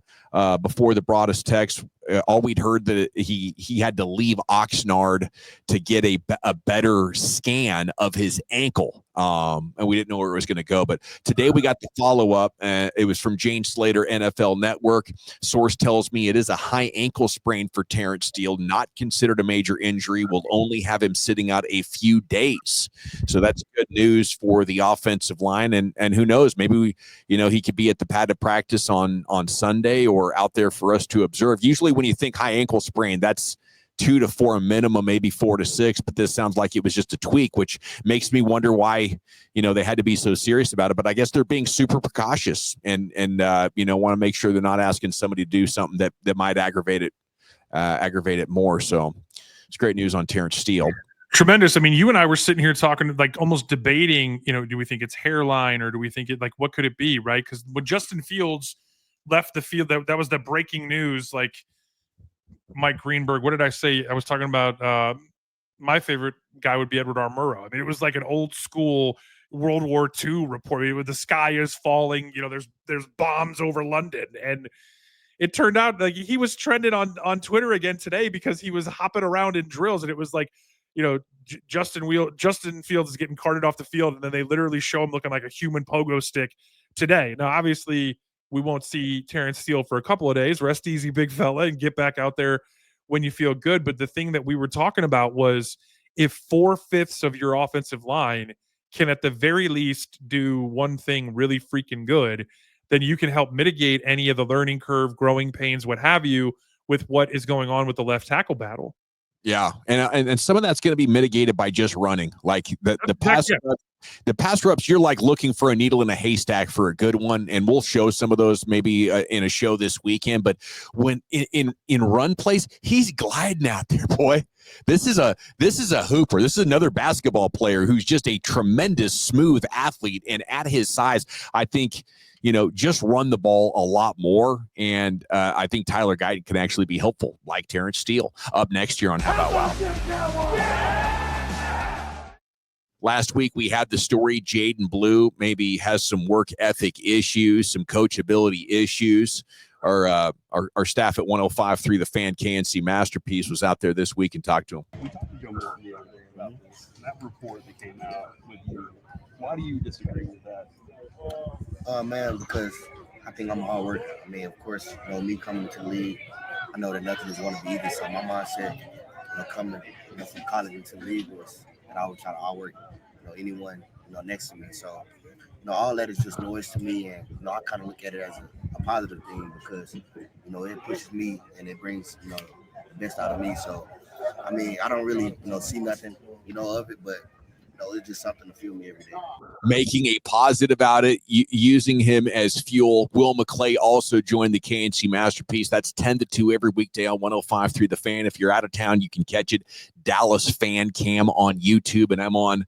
before the Broadus text, all we'd heard that he had to leave Oxnard to get a better scan of his ankle. And we didn't know where it was going to go. But today we got the follow-up. It was from Jane Slater, NFL Network. Source tells me it is a high ankle sprain for Terence Steele, not considered a major injury. Will only have him sitting out a few days. So that's good news for the offensive line. And who knows, maybe he could be at the pad of practice on Sunday or out there for us to observe. Usually when you think high ankle sprain, that's 2 to 4 minimum, maybe 4 to 6, but this sounds like it was just a tweak, which makes me wonder why, they had to be so serious about it. But I guess they're being super precautious and want to make sure they're not asking somebody to do something that might aggravate it more. So it's great news on Terence Steele. Tremendous. I mean, you and I were sitting here talking, like almost debating, do we think it's hairline or do we think it, what could it be? Right. Cause when Justin Fields left the field, that was the breaking news. Like, Mike Greenberg, what did I say? I was talking about my favorite guy would be Edward R. Murrow. I mean, it was like an old school World War II report. I mean, the sky is falling. There's bombs over London, and it turned out like he was trending on Twitter again today because he was hopping around in drills, and it was like, Justin Fields is getting carted off the field, and then they literally show him looking like a human pogo stick today. Now, obviously, we won't see Terence Steele for a couple of days. Rest easy, big fella, and get back out there when you feel good. But the thing that we were talking about was if 4/5 of your offensive line can at the very least do one thing really freaking good, then you can help mitigate any of the learning curve, growing pains, what have you, with what is going on with the left tackle battle. Yeah, and some of that's going to be mitigated by just running. Like the pass reps, you're like looking for a needle in a haystack for a good one, and we'll show some of those maybe in a show this weekend. But when in run plays, he's gliding out there, boy. This is a hooper. This is another basketball player who's just a tremendous, smooth athlete, and at his size, I think just run the ball a lot more. And I think Tyler Guyton can actually be helpful, like Terence Steele, up next year on How About Wow. Last week, we had the story Jaden Blue maybe has some work ethic issues, some coachability issues. Our staff at 105.3 The Fan KNC Masterpiece was out there this week and talked to him. We talked to Joe Morton the other day about this. That report that came out with you. Why do you disagree with that? Man, because I think I'm a hard worker. I mean, of course, me coming to the league, I know that nothing is going to be easy. So my mindset, coming from college into the league was that I would try to outwork, anyone, next to me. So, all that is just noise to me, and I kind of look at it as a positive thing because, it pushes me and it brings, the best out of me. So, I mean, I don't really, see nothing, of it, but. It's just something to fuel me every day. Making a positive out of it, using him as fuel. Will McClay also joined the KNC Masterpiece. That's 10 to 2 every weekday on 105.3 The Fan. If you're out of town, you can catch it. Dallas Fan Cam on YouTube, and I'm on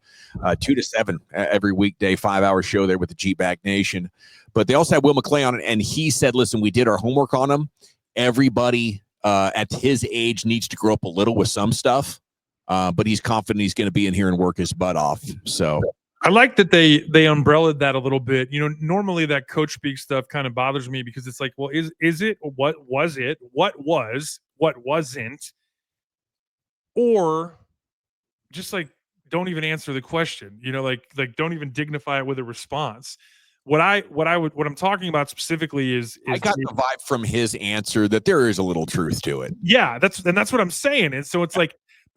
2 to 7 every weekday, 5-hour show there with the G-Bag Nation. But they also had Will McClay on it, and he said, listen, we did our homework on him. Everybody at his age needs to grow up a little with some stuff. But he's confident he's going to be in here and work his butt off. So I like that they umbrellaed that a little bit. Normally that coach speak stuff kind of bothers me because it's like, well, is it, what was it, what was, what wasn't, or just like don't even answer the question. Like don't even dignify it with a response. What I'm talking about specifically is I got the vibe from his answer that there is a little truth to it. Yeah, that's what I'm saying. And so it's like,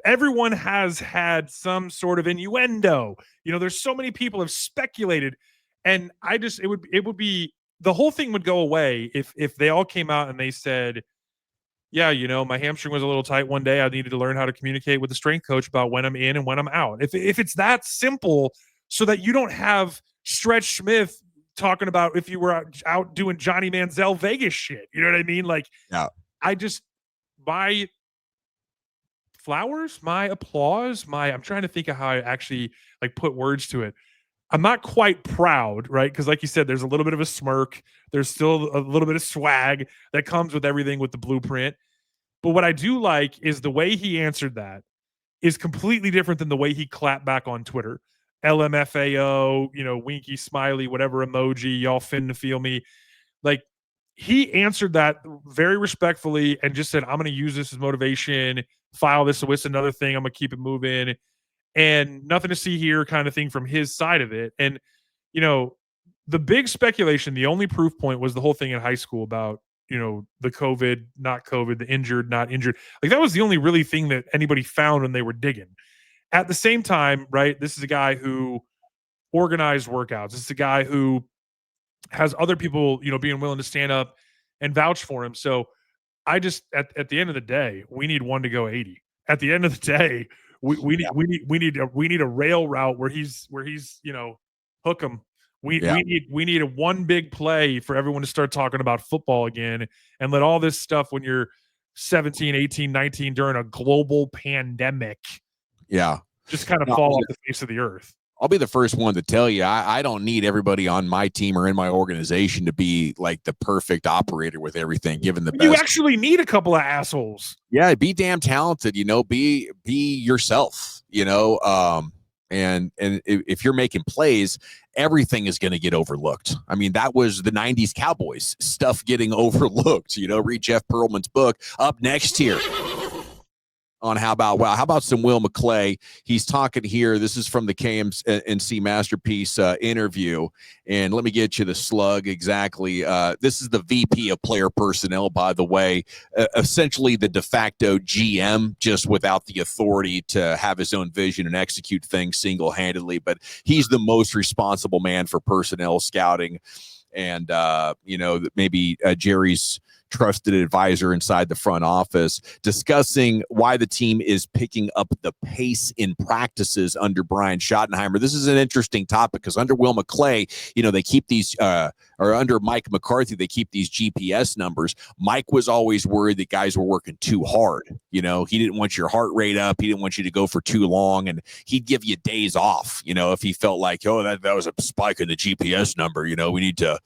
everyone has had some sort of innuendo. There's so many people have speculated, and it would be the whole thing would go away if they all came out and they said, yeah, my hamstring was a little tight one day. I needed to learn how to communicate with the strength coach about when I'm in and when I'm out. If it's that simple, so that you don't have Stretch Smith talking about if you were out doing Johnny Manziel Vegas shit. You know what I mean? Like, yeah. My flowers, my applause, I'm trying to think of how I actually put words to it. I'm not quite proud, right? Because like you said, there's a little bit of a smirk. There's still a little bit of swag that comes with everything with the blueprint. But what I do like is the way he answered that is completely different than the way he clapped back on Twitter. LMFAO, winky, smiley, whatever emoji, y'all finna feel me. Like, he answered that very respectfully and just said, I'm going to use this as motivation, file this with another thing. I'm going to keep it moving, and nothing to see here kind of thing from his side of it. And, the big speculation, the only proof point was the whole thing in high school about, the COVID, not COVID, the injured, not injured. Like, that was the only really thing that anybody found when they were digging. At the same time, right, this is a guy who organized workouts. This is a guy who has other people, being willing to stand up and vouch for him. So I just, at the end of the day, we need one to go 80. At the end of the day, we need a rail route where he's hook him. We need a one big play for everyone to start talking about football again, and let all this stuff when you're 17, 18, 19 during a global pandemic, just kind of fall off the face of the earth. I'll be the first one to tell you, I don't need everybody on my team or in my organization to be like the perfect operator with everything, given the best. You actually need a couple of assholes. Yeah, be damn talented, be yourself, and if you're making plays, everything is going to get overlooked. I mean, that was the 90s Cowboys stuff getting overlooked. Read Jeff Pearlman's book. Up next here on How About some Will McClay. He's talking here. This is from the KMC Masterpiece interview. And let me get you the slug exactly. This is the VP of player personnel, by the way, essentially the de facto GM, just without the authority to have his own vision and execute things single-handedly. But he's the most responsible man for personnel scouting. And, maybe Jerry's trusted advisor inside the front office, discussing why the team is picking up the pace in practices under Brian Schottenheimer. This is an interesting topic because under Will McClay, they keep these, or under Mike McCarthy, they keep these GPS numbers. Mike was always worried that guys were working too hard. He didn't want your heart rate up. He didn't want you to go for too long, and he'd give you days off, if he felt like, that was a spike in the GPS number. We need to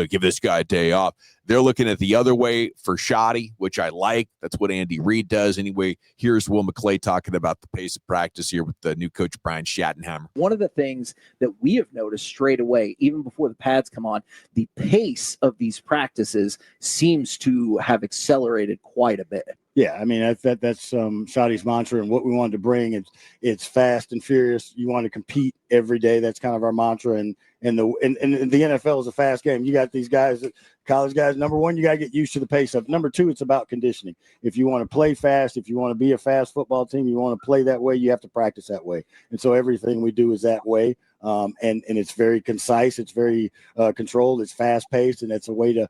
give this guy a day off. They're looking at the other way for Schotty, which I like. That's what Andy Reid does. Anyway, here's Will McClay talking about the pace of practice here with the new coach, Brian Schottenheimer. One of the things that we have noticed straight away, even before the pads come on, the pace of these practices seems to have accelerated quite a bit. Yeah, I mean, that's Schotty's mantra, and what we wanted to bring. It's fast and furious. You want to compete every day. That's kind of our mantra. And the NFL is a fast game. You got these guys, college guys. Number one, you got to get used to the pace of it. Number two, it's about conditioning. If you want to play fast, if you want to be a fast football team, you want to play that way, you have to practice that way. And so everything we do is that way. And it's very concise. It's very controlled. It's fast paced, and it's a way to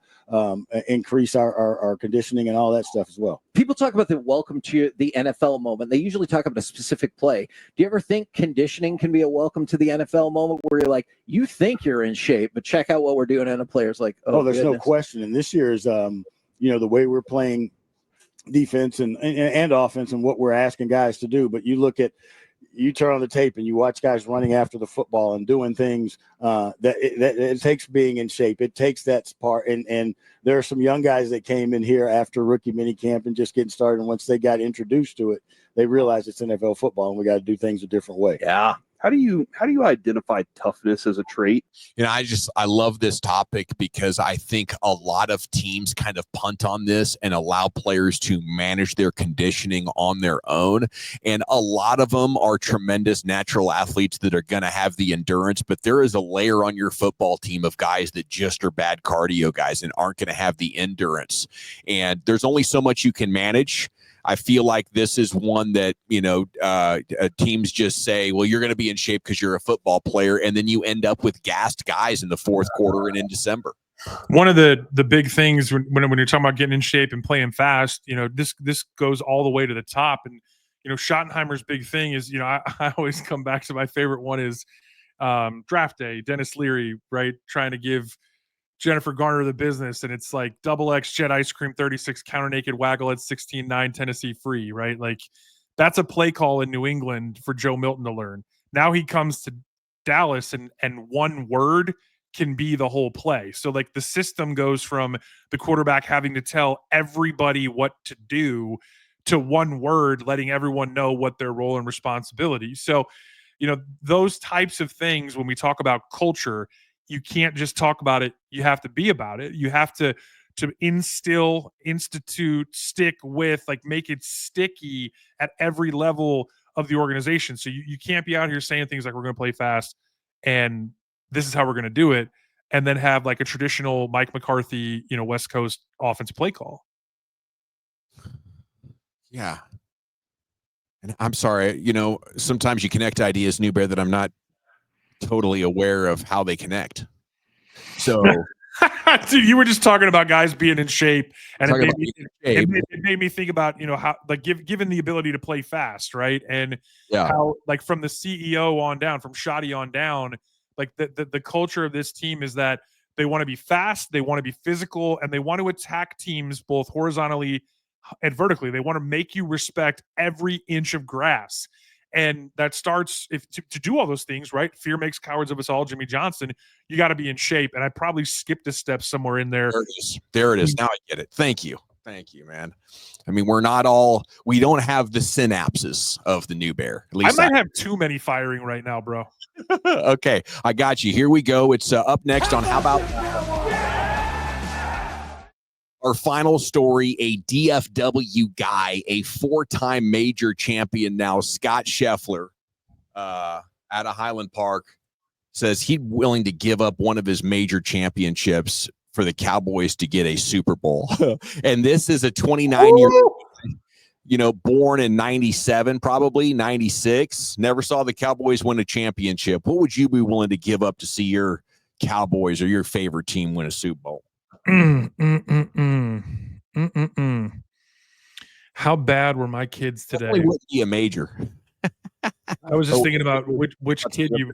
increase our conditioning and all that stuff as well. People talk about the welcome to the NFL moment. They usually talk about a specific play. Do you ever think conditioning can be a welcome to the NFL moment where you're like, you think you're in shape, but check out what we're doing, and a player's like, oh, there's no question. And this year is, the way we're playing defense and offense and what we're asking guys to do. But you turn on the tape and you watch guys running after the football and doing things that it takes being in shape. It takes that part. And there are some young guys that came in here after rookie mini camp and just getting started. And once they got introduced to it, they realized it's NFL football and we got to do things a different way. Yeah. How do you identify toughness as a trait? I love this topic because I think a lot of teams kind of punt on this and allow players to manage their conditioning on their own. And a lot of them are tremendous natural athletes that are going to have the endurance, but there is a layer on your football team of guys that just are bad cardio guys and aren't going to have the endurance. And there's only so much you can manage. I feel like this is one that, teams just say, well, you're going to be in shape because you're a football player. And then you end up with gassed guys in the fourth quarter and in December. One of the big things when you're talking about getting in shape and playing fast, this goes all the way to the top. And, Schottenheimer's big thing is, I always come back to my favorite one is draft day, Dennis Leary, right? Trying to give Jennifer Garner the business, and it's like double X jet ice cream 36 counter naked waggle at 16-9 Tennessee free, right? Like that's a play call in New England for Joe Milton to learn. Now he comes to Dallas and one word can be the whole play. So like the system goes from the quarterback having to tell everybody what to do to one word, letting everyone know what their role and responsibility. So, those types of things, when we talk about culture, you can't just talk about it. You have to be about it. You have to to institute, stick with, like make it sticky at every level of the organization. So you can't be out here saying things like we're going to play fast and this is how we're going to do it, and then have like a traditional Mike McCarthy, West Coast offense play call. Yeah. And I'm sorry, sometimes you connect ideas, New Bear, that I'm not totally aware of how they connect. So, dude, you were just talking about guys being in shape, and it made me think about how, like, given the ability to play fast, right? And how, like, from the CEO on down, from Schotty on down, like the culture of this team is that they want to be fast, they want to be physical, and they want to attack teams both horizontally and vertically. They want to make you respect every inch of grass. And that starts to do all those things, right? Fear makes cowards of us all, Jimmy Johnson. You got to be in shape. And I probably skipped a step somewhere in there. There it is. Now I get it. Thank you, man. I mean, we don't have the synapses of the New Bear. At least I might have too many firing right now, bro. Okay, I got you. Here we go. It's up next on How About our final story, a DFW guy, a 4-time major champion now, Scottie Scheffler, out of Highland Park, says he's willing to give up one of his major championships for the Cowboys to get a Super Bowl. And this is a 29-year-old, born in 97, probably 96, never saw the Cowboys win a championship. What would you be willing to give up to see your Cowboys or your favorite team win a Super Bowl? How bad were my kids today? Definitely wouldn't be a major. I was just thinking about which kid you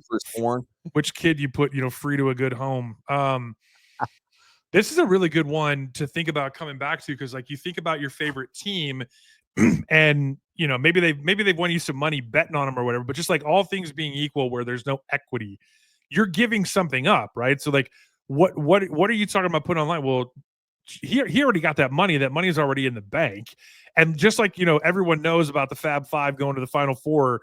put free to a good home. This is a really good one to think about coming back to, because like you think about your favorite team, and maybe they've won you some money betting on them or whatever, but just like all things being equal, where there's no equity, you're giving something up, right? So like what are you talking about putting online? Well, he already got that money. That money is already in the bank. And just like, everyone knows about the Fab Five going to the Final Four,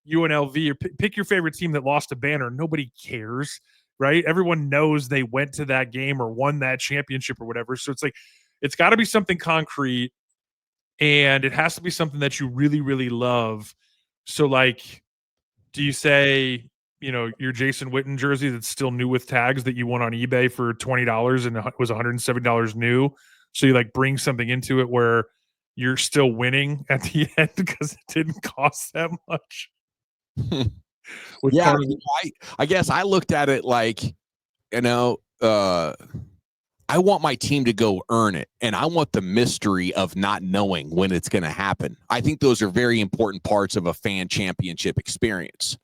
UNLV, or pick your favorite team that lost a banner. Nobody cares, right? Everyone knows they went to that game or won that championship or whatever. So it's like, it's got to be something concrete, and it has to be something that you really, really love. So like, do you say, your Jason Witten jersey that's still new with tags that you won on eBay for $20 and it was $170 new? So you like bring something into it where you're still winning at the end because it didn't cost that much. Yeah, I guess I looked at it like, I want my team to go earn it, and I want the mystery of not knowing when it's going to happen. I think those are very important parts of a fan championship experience.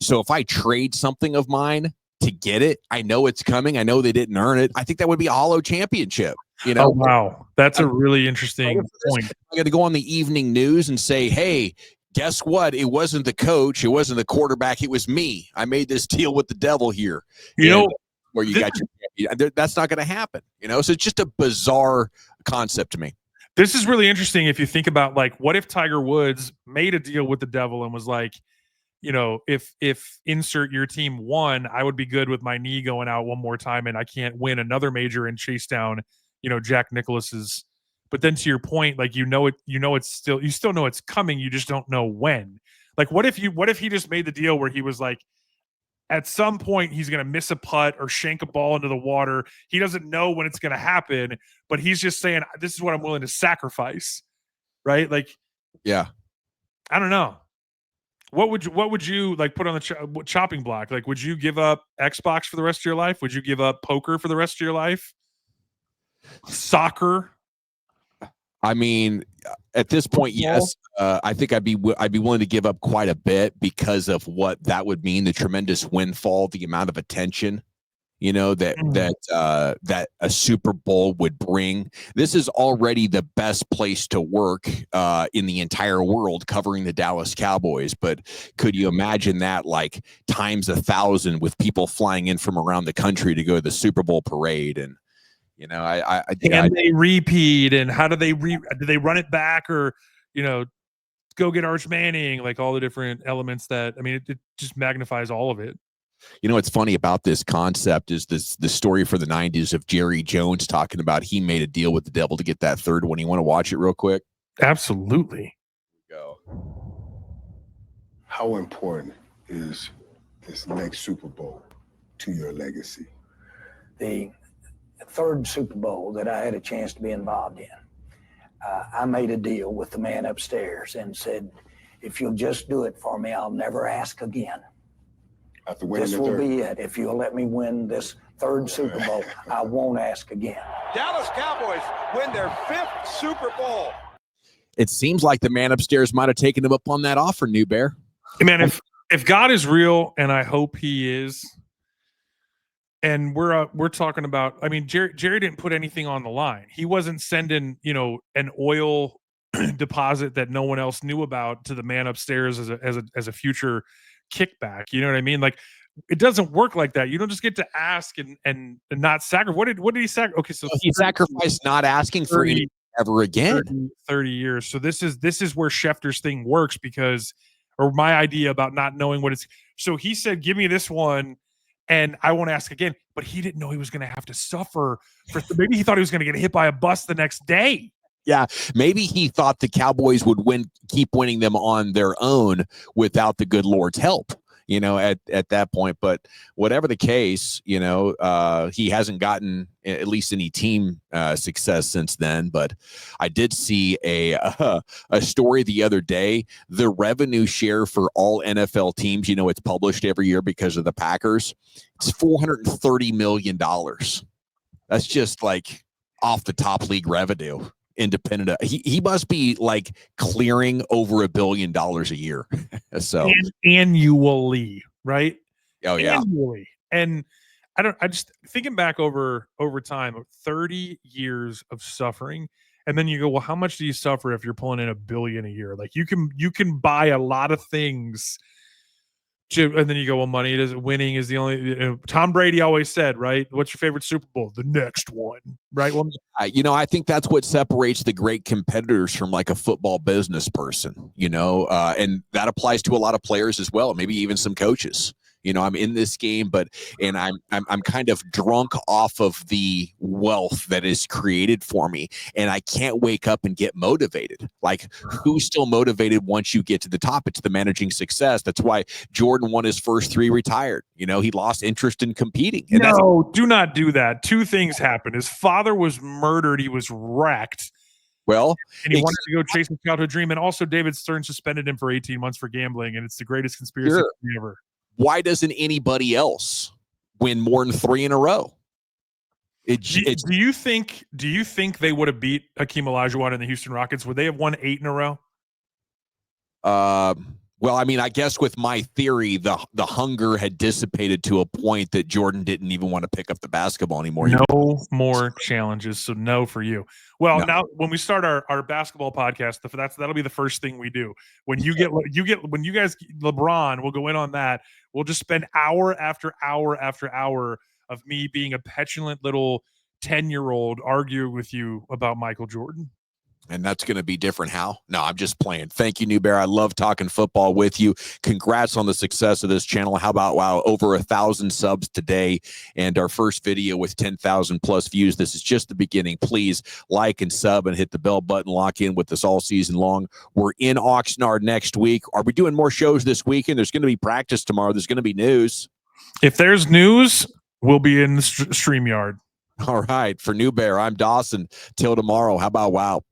So if I trade something of mine to get it, I know it's coming. I know they didn't earn it. I think that would be a hollow championship. Oh, wow. That's a really interesting point. I got to go on the evening news and say, hey, guess what? It wasn't the coach. It wasn't the quarterback. It was me. I made this deal with the devil here. Where you got your, that's not going to happen. So it's just a bizarre concept to me. This is really interesting. If you think about like, what if Tiger Woods made a deal with the devil and was like, if insert your team won, I would be good with my knee going out one more time, and I can't win another major and chase down, Jack Nicklaus's. But then to your point, like, you still know it's coming. You just don't know when. Like, what if he just made the deal where he was like, at some point he's going to miss a putt or shank a ball into the water. He doesn't know when it's going to happen, but he's just saying, this is what I'm willing to sacrifice. Right. Like, yeah, I don't know. What would you like put on the chopping block? Like, would you give up Xbox for the rest of your life? Would you give up poker for the rest of your life? Soccer? I mean, at this point, yes. I think I'd be willing to give up quite a bit because of what that would mean, the tremendous windfall, the amount of attention, that a Super Bowl would bring. This is already the best place to work in the entire world, covering the Dallas Cowboys. But could you imagine that, like, times 1,000 with people flying in from around the country to go to the Super Bowl parade? And they repeat, and how do they run it back, or go get Arch Manning, like all the different elements that, I mean, it just magnifies all of it. You know what's funny about this concept is the story for the 90s of Jerry Jones talking about he made a deal with the devil to get that third one. You want to watch it real quick? Absolutely. Go. How important is this next Super Bowl to your legacy? The third Super Bowl that I had a chance to be involved in, I made a deal with the man upstairs and said, if you'll just do it for me, I'll never ask again. After winning This the will third. be it. If you'll let me win this third Super Bowl, I won't ask again. Dallas Cowboys win their 5th Super Bowl. It seems like the man upstairs might have taken him up on that offer, New Bear. Hey, man, if God is real, and I hope he is, and we're talking about, I mean, Jerry didn't put anything on the line. He wasn't sending, an oil deposit that no one else knew about to the man upstairs as a future kickback. You know what I mean? Like, it doesn't work like that. You don't just get to ask and not sacrifice. What did he sacrifice? Okay, so he sacrificed not asking for any ever again. 30 years. So this is where Schefter's thing works, because, or my idea about not knowing what it's. So he said, give me this one and I won't ask again. But he didn't know he was going to have to suffer for. Maybe he thought he was going to get hit by a bus the next day. Yeah, maybe he thought the Cowboys would keep winning them on their own without the good Lord's help, at that point. But whatever the case, he hasn't gotten at least any team success since then. But I did see a story the other day. The revenue share for all NFL teams, it's published every year because of the Packers. It's $430 million. That's just like off the top league revenue. Independent of, he must be like clearing over $1 billion a year. So annually, right? Oh yeah, annually. And I just thinking back over time of 30 years of suffering, and then you go, well, how much do you suffer if you're pulling in $1 billion a year? Like you can buy a lot of things. And then you go, well, winning is the only. Tom Brady always said, right? What's your favorite Super Bowl? The next one, right? Well, I think that's what separates the great competitors from like a football business person, and that applies to a lot of players as well, maybe even some coaches. I'm in this game, and I'm kind of drunk off of the wealth that is created for me, and I can't wake up and get motivated. Like, who's still motivated once you get to the top? It's the managing success. That's why Jordan won his first 3, retired. He lost interest in competing. And no, do not do that. 2 things happened. His father was murdered. He was wrecked. Well, and he wanted to go chase his childhood dream. And also, David Stern suspended him for 18 months for gambling, and it's the greatest conspiracy ever. Why doesn't anybody else win more than 3 in a row? Do you think they would have beat Hakeem Olajuwon and the Houston Rockets? Would they have won 8 in a row? Well, I mean, I guess with my theory, the hunger had dissipated to a point that Jordan didn't even want to pick up the basketball anymore. No more challenges, so no for you. Well, now when we start our basketball podcast, that'll be the first thing we do. When you guys LeBron, we'll go in on that. We'll just spend hour after hour after hour of me being a petulant little 10-year-old arguing with you about Michael Jordan. And that's going to be different. How? No, I'm just playing. Thank you, New Bear. I love talking football with you. Congrats on the success of this channel. How about, wow, over 1,000 subs today and our first video with 10,000 plus views. This is just the beginning. Please like and sub and hit the bell button. Lock in with us all season long. We're in Oxnard next week. Are we doing more shows this weekend? There's going to be practice tomorrow. There's going to be news. If there's news, we'll be in the StreamYard. All right. For New Bear, I'm Dawson. Till tomorrow. How about, wow?